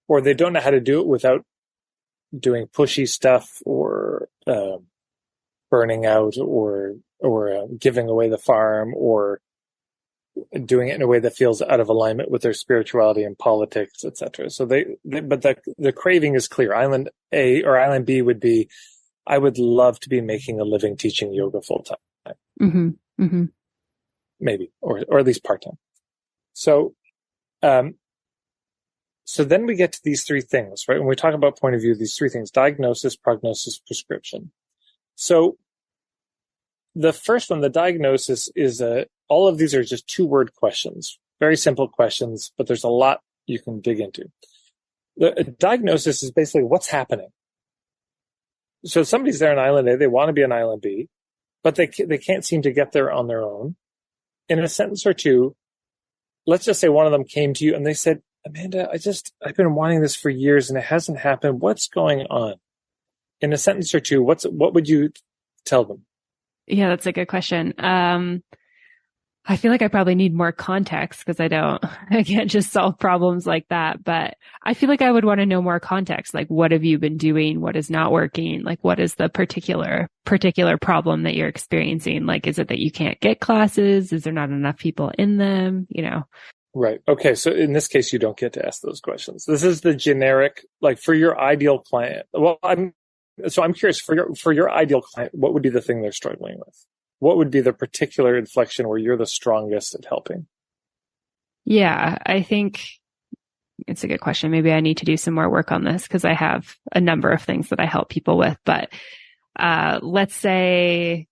Or they don't know how to do it without doing pushy stuff or burning out or giving away the farm or doing it in a way that feels out of alignment with their spirituality and politics, etc. So but the craving is clear. Island A or Island B would be, I would love to be making a living teaching yoga full time. Mm-hmm. Mm-hmm. Maybe, or at least part time. So then we get to these three things, right? When we talk about point of view, these three things: diagnosis, prognosis, prescription. So the first one, the diagnosis, is all of these are just 2-word questions, very simple questions, but there's a lot you can dig into. The diagnosis is basically what's happening. So somebody's there on Island A, they want to be on Island B, but they can't seem to get there on their own. In a sentence or two, let's just say one of them came to you and they said, Amanda, I've been wanting this for years and it hasn't happened. What's going on? In a sentence or two, what would you tell them? Yeah, that's a good question. I feel like I probably need more context because I can't just solve problems like that. But I feel like I would want to know more context. Like, what have you been doing? What is not working? Like, what is the particular problem that you're experiencing? Like, is it that you can't get classes? Is there not enough people in them? Right. Okay. So in this case, you don't get to ask those questions. This is the generic, like for your ideal client. Well, I'm curious for your ideal client, what would be the thing they're struggling with? What would be the particular inflection where you're the strongest at helping? Yeah, I think it's a good question. Maybe I need to do some more work on this because I have a number of things that I help people with. But let's say,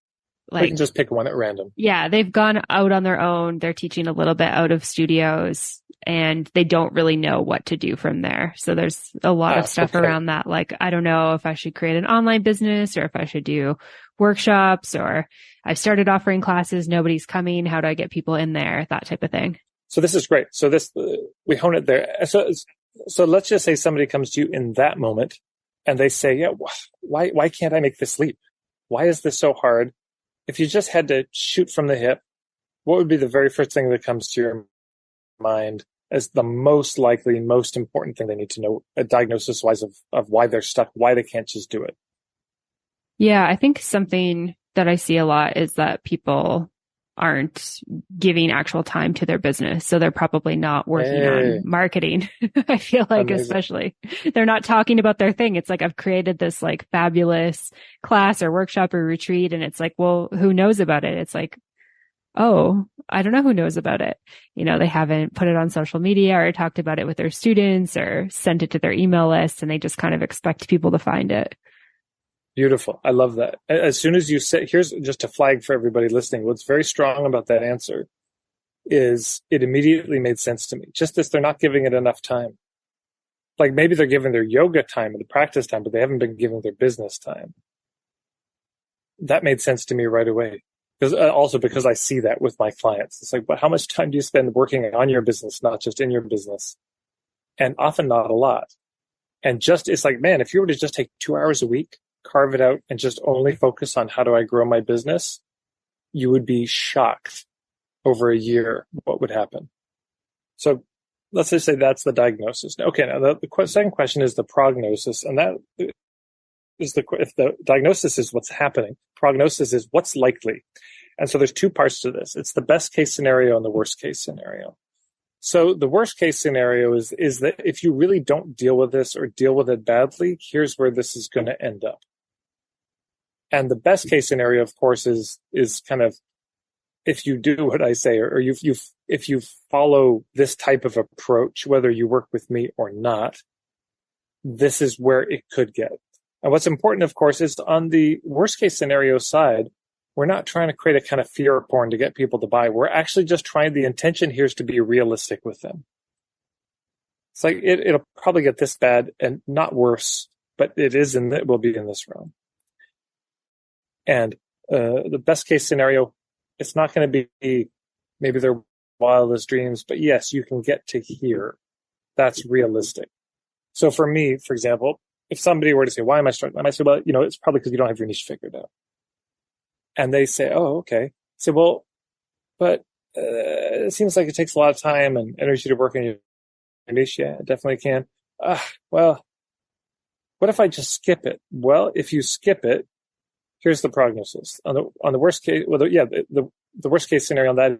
we can just pick one at random. Yeah, they've gone out on their own. They're teaching a little bit out of studios and they don't really know what to do from there. So there's a lot of stuff around that. Like, I don't know if I should create an online business or if I should do workshops, or I've started offering classes. Nobody's coming. How do I get people in there? That type of thing. So this is great. So we hone it there. So let's just say somebody comes to you in that moment and they say, yeah, why can't I make this leap? Why is this so hard? If you just had to shoot from the hip, what would be the very first thing that comes to your mind as the most likely, most important thing they need to know, a diagnosis wise of why they're stuck, why they can't just do it? Yeah, I think something that I see a lot is that people aren't giving actual time to their business. So they're probably not working on marketing. I feel like especially they're not talking about their thing. It's like, I've created this like fabulous class or workshop or retreat. And it's like, well, who knows about it? It's like, oh, I don't know who knows about it. They haven't put it on social media or talked about it with their students or sent it to their email list. And they just kind of expect people to find it. Beautiful. I love that. As soon as you say, here's just a flag for everybody listening. What's very strong about that answer is it immediately made sense to me. Just as they're not giving it enough time. Like maybe they're giving their yoga time and the practice time, but they haven't been giving their business time. That made sense to me right away. Because I see that with my clients. It's like, but how much time do you spend working on your business, not just in your business? And often not a lot. And it's like, man, if you were to just take 2 hours a week, carve it out and just only focus on how do I grow my business, you would be shocked over a year what would happen. So let's just say that's the diagnosis. Okay, now the second question is the prognosis, and that is if the diagnosis is what's happening, prognosis is what's likely. And so there's two parts to this. It's the best case scenario and the worst case scenario. So the worst case scenario is that if you really don't deal with this or deal with it badly, here's where this is going to end up. And the best case scenario, of course, is kind of, if you do what I say, or if you follow this type of approach, whether you work with me or not, this is where it could get. And what's important, of course, is on the worst case scenario side, we're not trying to create a kind of fear porn to get people to buy. We're actually just trying, the intention here is to be realistic with them. It's like, it'll probably get this bad and not worse, but it will be in this realm. And the best case scenario, it's not going to be maybe their wildest dreams, but yes, you can get to here. That's realistic. So for me, for example, if somebody were to say, why am I struggling? I might say, well, it's probably because you don't have your niche figured out. And they say, oh, okay. I say, well, but it seems like it takes a lot of time and energy to work in your niche. Yeah, it definitely can. Well, what if I just skip it? Well, if you skip it, here's the prognosis. On the worst case, the worst case scenario on that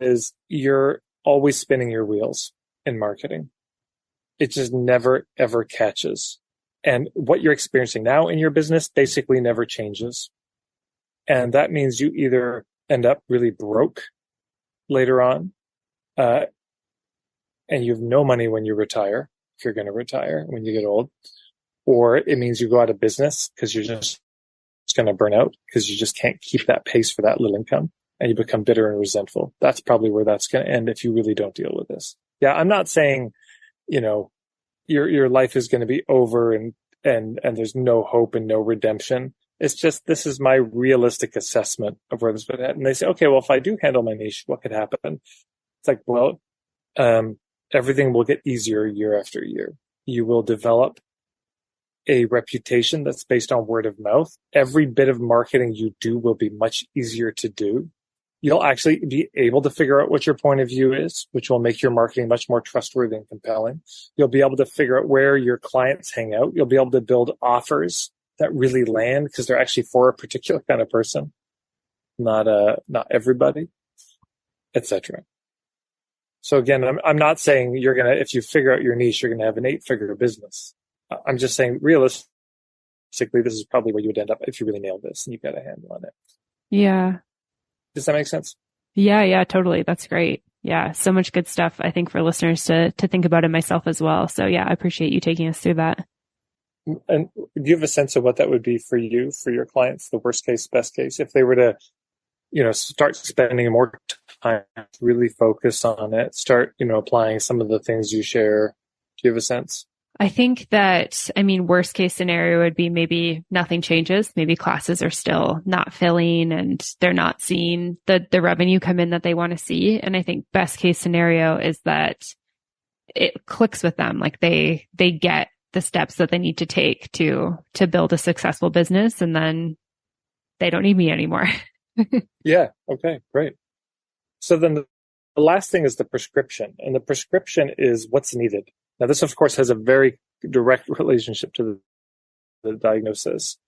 is you're always spinning your wheels in marketing. It just never, ever catches. And what you're experiencing now in your business basically never changes. And that means you either end up really broke later on, and you have no money when you retire, if you're going to retire when you get old, or it means you go out of business because you're just going to burn out because you just can't keep that pace for that little income, and you become bitter and resentful. That's probably where that's going to end if you really don't deal with this. Yeah, I'm not saying, your life is going to be over and there's no hope and no redemption. It's just, this is my realistic assessment of where this would head. And they say, okay, well, if I do handle my niche, what could happen? It's like, well, everything will get easier year after year. You will develop a reputation that's based on word of mouth. Every bit of marketing you do will be much easier to do. You'll actually be able to figure out what your point of view is, which will make your marketing much more trustworthy and compelling. You'll be able to figure out where your clients hang out. You'll be able to build offers that really land because they're actually for a particular kind of person, not everybody, etc. So again, I'm not saying if you figure out your niche, you're gonna have an 8-figure business. I'm just saying realistically, this is probably where you would end up if you really nail this and you've got a handle on it. Yeah. Does that make sense? Yeah, totally. That's great. Yeah. So much good stuff, I think, for listeners to think about it myself as well. So yeah, I appreciate you taking us through that. And do you have a sense of what that would be for you, for your clients, the worst case, best case, if they were to, start spending more time, really focus on it, start, applying some of the things you share? Do you have a sense? I think that, worst case scenario would be maybe nothing changes. Maybe classes are still not filling and they're not seeing the revenue come in that they want to see. And I think best case scenario is that it clicks with them. Like they get the steps that they need to take to build a successful business, and then they don't need me anymore. Yeah. Okay, great. So then the last thing is the prescription, and the prescription is what's needed. Now, this, of course, has a very direct relationship to the diagnosis.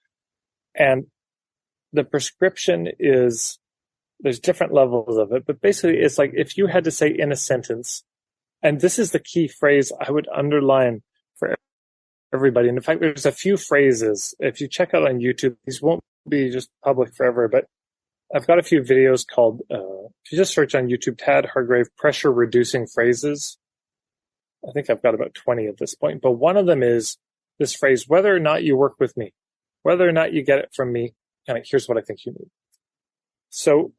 And the prescription is, there's different levels of it, but basically it's like if you had to say in a sentence, and this is the key phrase I would underline for everybody. And in fact, there's a few phrases. If you check out on YouTube, these won't be just public forever, but I've got a few videos called, if you just search on YouTube, Tad Hargrave, pressure reducing phrases. I think I've got about 20 at this point, but one of them is this phrase, whether or not you work with me, whether or not you get it from me, kind of, here's what I think you need. So,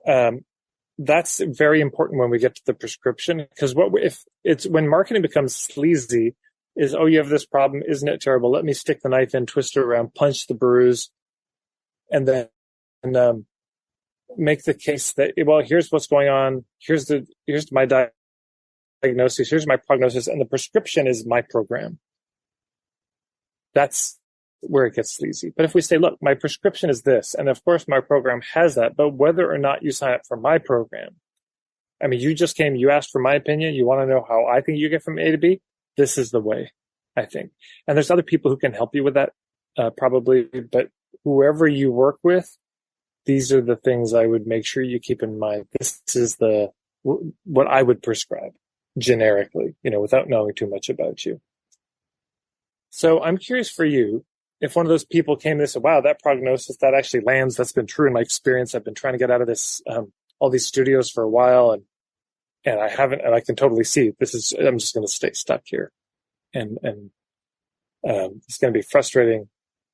that's very important when we get to the prescription, because when marketing becomes sleazy is, oh, you have this problem. Isn't it terrible? Let me stick the knife in, twist it around, punch the bruise, and then, make the case that, well, here's what's going on. Here's my diagnosis. Here's my prognosis. And the prescription is my program. That's where it gets sleazy. But if we say, look, my prescription is this, and of course my program has that, but whether or not you sign up for my program, you just came, you asked for my opinion. You want to know how I think you get from A to B. This is the way, I think. And there's other people who can help you with that, probably, but whoever you work with, these are the things I would make sure you keep in mind. This is what I would prescribe generically, without knowing too much about you. So I'm curious for you, if one of those people came and said, wow, that prognosis, that actually lands, that's been true in my experience. I've been trying to get out of this, all these studios for a while, and I haven't, and I can totally see I'm just going to stay stuck here. And it's going to be frustrating.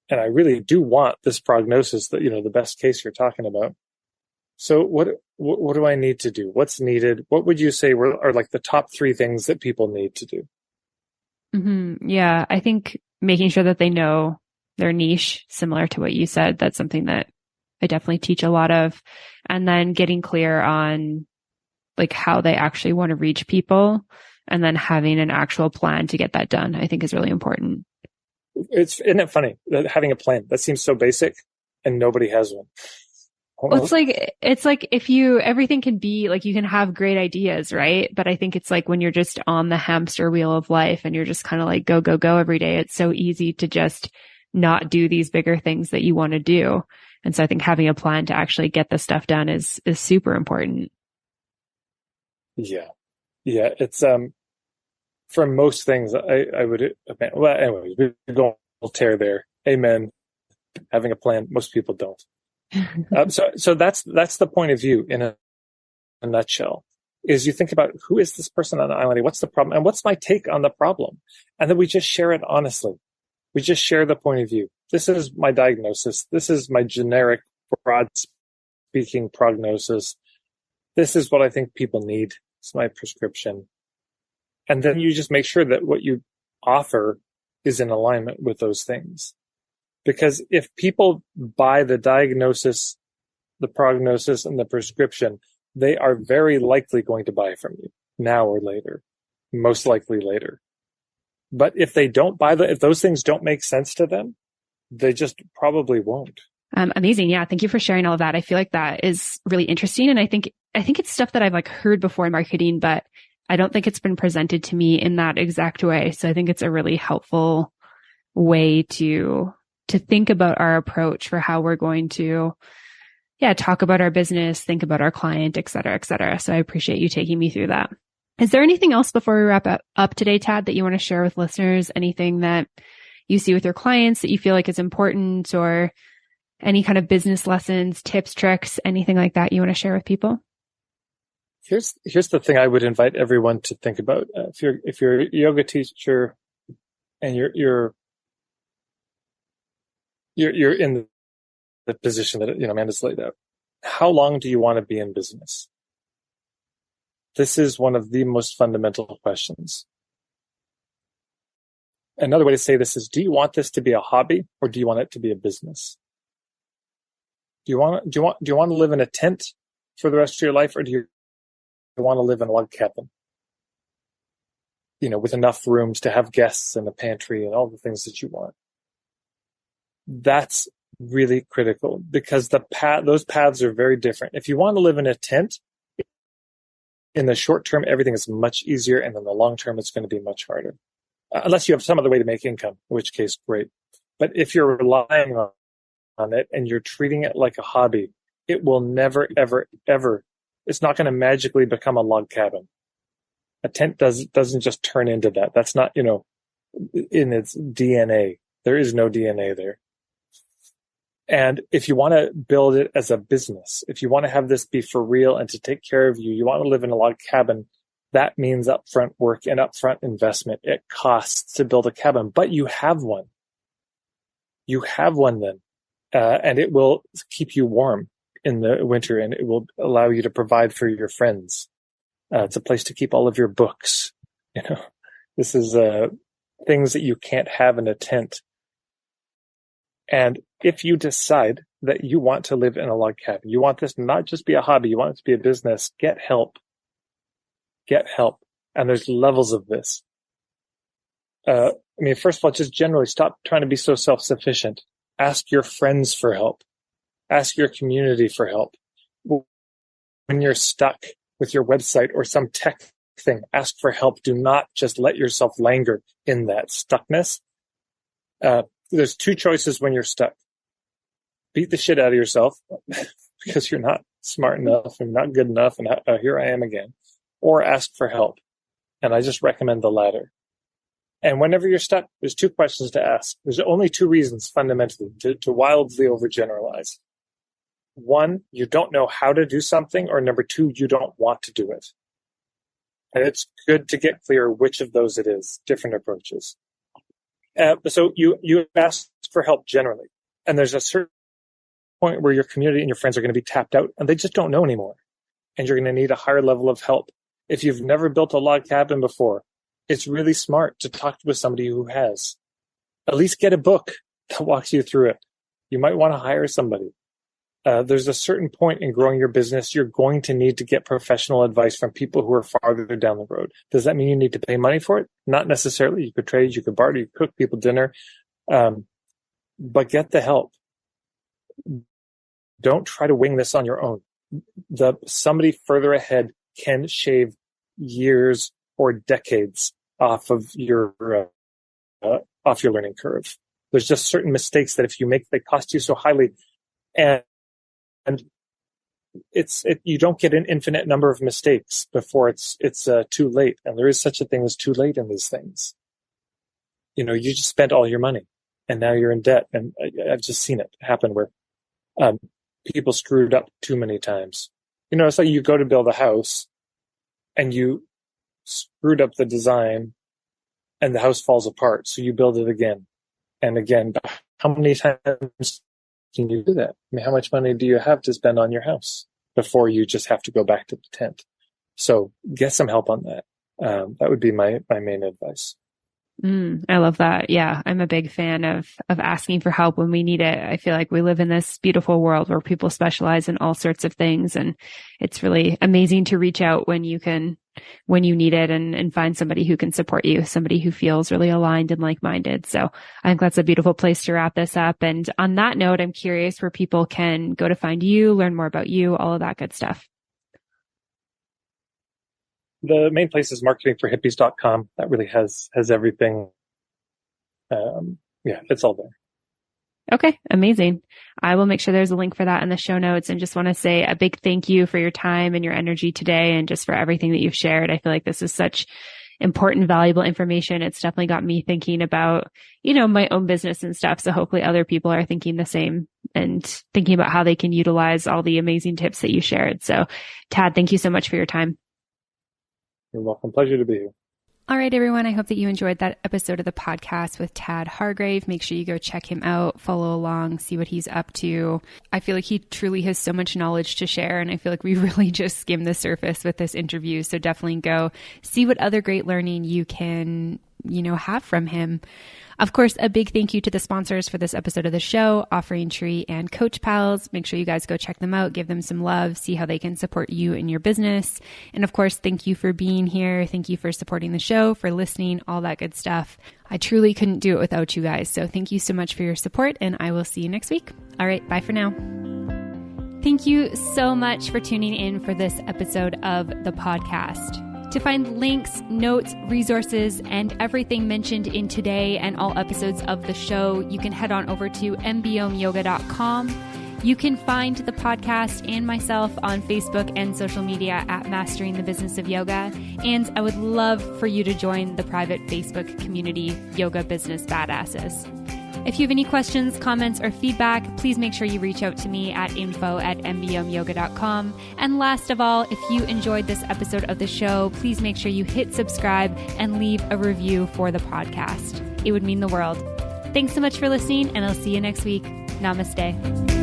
And I really do want this prognosis that, the best case you're talking about. So what do I need to do? What's needed? What would you say are like the top 3 things that people need to do? Mm-hmm. Yeah, I think making sure that they know their niche, similar to what you said, that's something that I definitely teach a lot of. And then getting clear on like how they actually want to reach people, and then having an actual plan to get that done, I think is really important. Isn't it funny that having a plan, that seems so basic and nobody has one? Well, it's like everything can be like, you can have great ideas, right? But I think it's like when you're just on the hamster wheel of life and you're just kind of like go, go, go every day, it's so easy to just not do these bigger things that you want to do. And so I think having a plan to actually get the stuff done is super important. Yeah. Yeah. It's, for most things, I would, well, anyways, we go tear there. Amen. Having a plan. Most people don't. So that's the point of view in a nutshell, is you think about who is this person on the island? What's the problem? And what's my take on the problem? And then we just share it honestly. We just share the point of view. This is my diagnosis. This is my generic, broad speaking prognosis. This is what I think people need. It's my prescription. And then you just make sure that what you offer is in alignment with those things. Because if people buy the diagnosis, the prognosis, and the prescription, they are very likely going to buy from you now or later, most likely later. But if they don't buy if those things don't make sense to them, they just probably won't. Amazing. Yeah. Thank you for sharing all of that. I feel like that is really interesting. And I think it's stuff that I've like heard before in marketing, but I don't think it's been presented to me in that exact way. So I think it's a really helpful way to think about our approach for how we're going to, talk about our business, think about our client, et cetera, et cetera. So I appreciate you taking me through that. Is there anything else before we wrap up today, Tad, that you want to share with listeners? Anything that you see with your clients that you feel like is important, or any kind of business lessons, tips, tricks, anything like that you want to share with people? Here's the thing I would invite everyone to think about. If you're a yoga teacher and you're in the position that Amanda's laid out, how long do you want to be in business? This is one of the most fundamental questions. Another way to say this is, do you want this to be a hobby, or do you want it to be a business? Do you want to live in a tent for the rest of your life, or do you want to live in a log cabin? With enough rooms to have guests and a pantry and all the things that you want. That's really critical, because those paths are very different. If you want to live in a tent, in the short term, everything is much easier, and in the long term, it's going to be much harder. Unless you have some other way to make income, in which case, great. But if you're relying on it and you're treating it like a hobby, it will never, ever, ever, it's not going to magically become a log cabin. A tent doesn't just turn into that. That's not, in its DNA. There is no DNA there. And if you want to build it as a business, if you want to have this be for real and to take care of you, you want to live in a log cabin, that means upfront work and upfront investment. It costs to build a cabin, but you have one. You have one then, and it will keep you warm in the winter, and it will allow you to provide for your friends. It's a place to keep all of your books. This is things that you can't have in a tent. And if you decide that you want to live in a log cabin, you want this to not just be a hobby, you want it to be a business, get help. Get help. And there's levels of this. First of all, just generally stop trying to be so self-sufficient. Ask your friends for help. Ask your community for help. When you're stuck with your website or some tech thing, ask for help. Do not just let yourself linger in that stuckness. There's two choices when you're stuck. Beat the shit out of yourself. because you're not smart enough and not good enough, and here I am again, or ask for help. And I just recommend the latter. And whenever you're stuck, there's 2 questions to ask. There's only 2 reasons fundamentally to wildly overgeneralize. 1, you don't know how to do something, or number 2, you don't want to do it. And it's good to get clear which of those it is, different approaches. So you ask for help generally, and there's a certain point where your community and your friends are going to be tapped out and they just don't know anymore. And you're going to need a higher level of help. If you've never built a log cabin before, it's really smart to talk with somebody who has. At least get a book that walks you through it. You might want to hire somebody. There's a certain point in growing your business, you're going to need to get professional advice from people who are farther down the road. Does that mean you need to pay money for it? Not necessarily. You could trade, you could barter, you could cook people dinner. But get the help. Don't try to wing this on your own. Somebody further ahead can shave years or decades off of your learning curve. There's just certain mistakes that if you make, they cost you so highly. And you don't get an infinite number of mistakes before it's too late. And there is such a thing as too late in these things. You just spent all your money and now you're in debt. And I've just seen it happen where people screwed up too many times. It's like you go to build a house and you screwed up the design and the house falls apart. So you build it again and again. But how many times can you do that? I mean, how much money do you have to spend on your house before you just have to go back to the tent? So get some help on that. That would be my main advice. I love that. Yeah. I'm a big fan of asking for help when we need it. I feel like we live in this beautiful world where people specialize in all sorts of things. And it's really amazing to reach out when you need it and find somebody who can support you, somebody who feels really aligned and like-minded. So I think that's a beautiful place to wrap this up. And on that note, I'm curious where people can go to find you, learn more about you, all of that good stuff. The main place is marketingforhippies.com. That really has everything. It's all there. Okay, amazing. I will make sure there's a link for that in the show notes, and just want to say a big thank you for your time and your energy today and just for everything that you've shared. I feel like this is such important, valuable information. It's definitely got me thinking about, my own business and stuff. So hopefully other people are thinking the same and thinking about how they can utilize all the amazing tips that you shared. So Tad, thank you so much for your time. You're welcome. Pleasure to be here. All right, everyone. I hope that you enjoyed that episode of the podcast with Tad Hargrave. Make sure you go check him out, follow along, see what he's up to. I feel like he truly has so much knowledge to share, and I feel like we really just skimmed the surface with this interview. So definitely go see what other great learning you can, have from him. Of course, a big thank you to the sponsors for this episode of the show, Offering Tree and Coach Pals. Make sure you guys go check them out, give them some love, see how they can support you in your business. And of course, thank you for being here. Thank you for supporting the show, for listening, all that good stuff. I truly couldn't do it without you guys. So thank you so much for your support, and I will see you next week. All right, bye for now. Thank you so much for tuning in for this episode of the podcast. To find links, notes, resources, and everything mentioned in today and all episodes of the show, you can head on over to mbomeyoga.com. You can find the podcast and myself on Facebook and social media at Mastering the Business of Yoga. And I would love for you to join the private Facebook community, Yoga Business Badasses. If you have any questions, comments, or feedback, please make sure you reach out to me at info@mbomeyoga.com. And last of all, if you enjoyed this episode of the show, please make sure you hit subscribe and leave a review for the podcast. It would mean the world. Thanks so much for listening, and I'll see you next week. Namaste.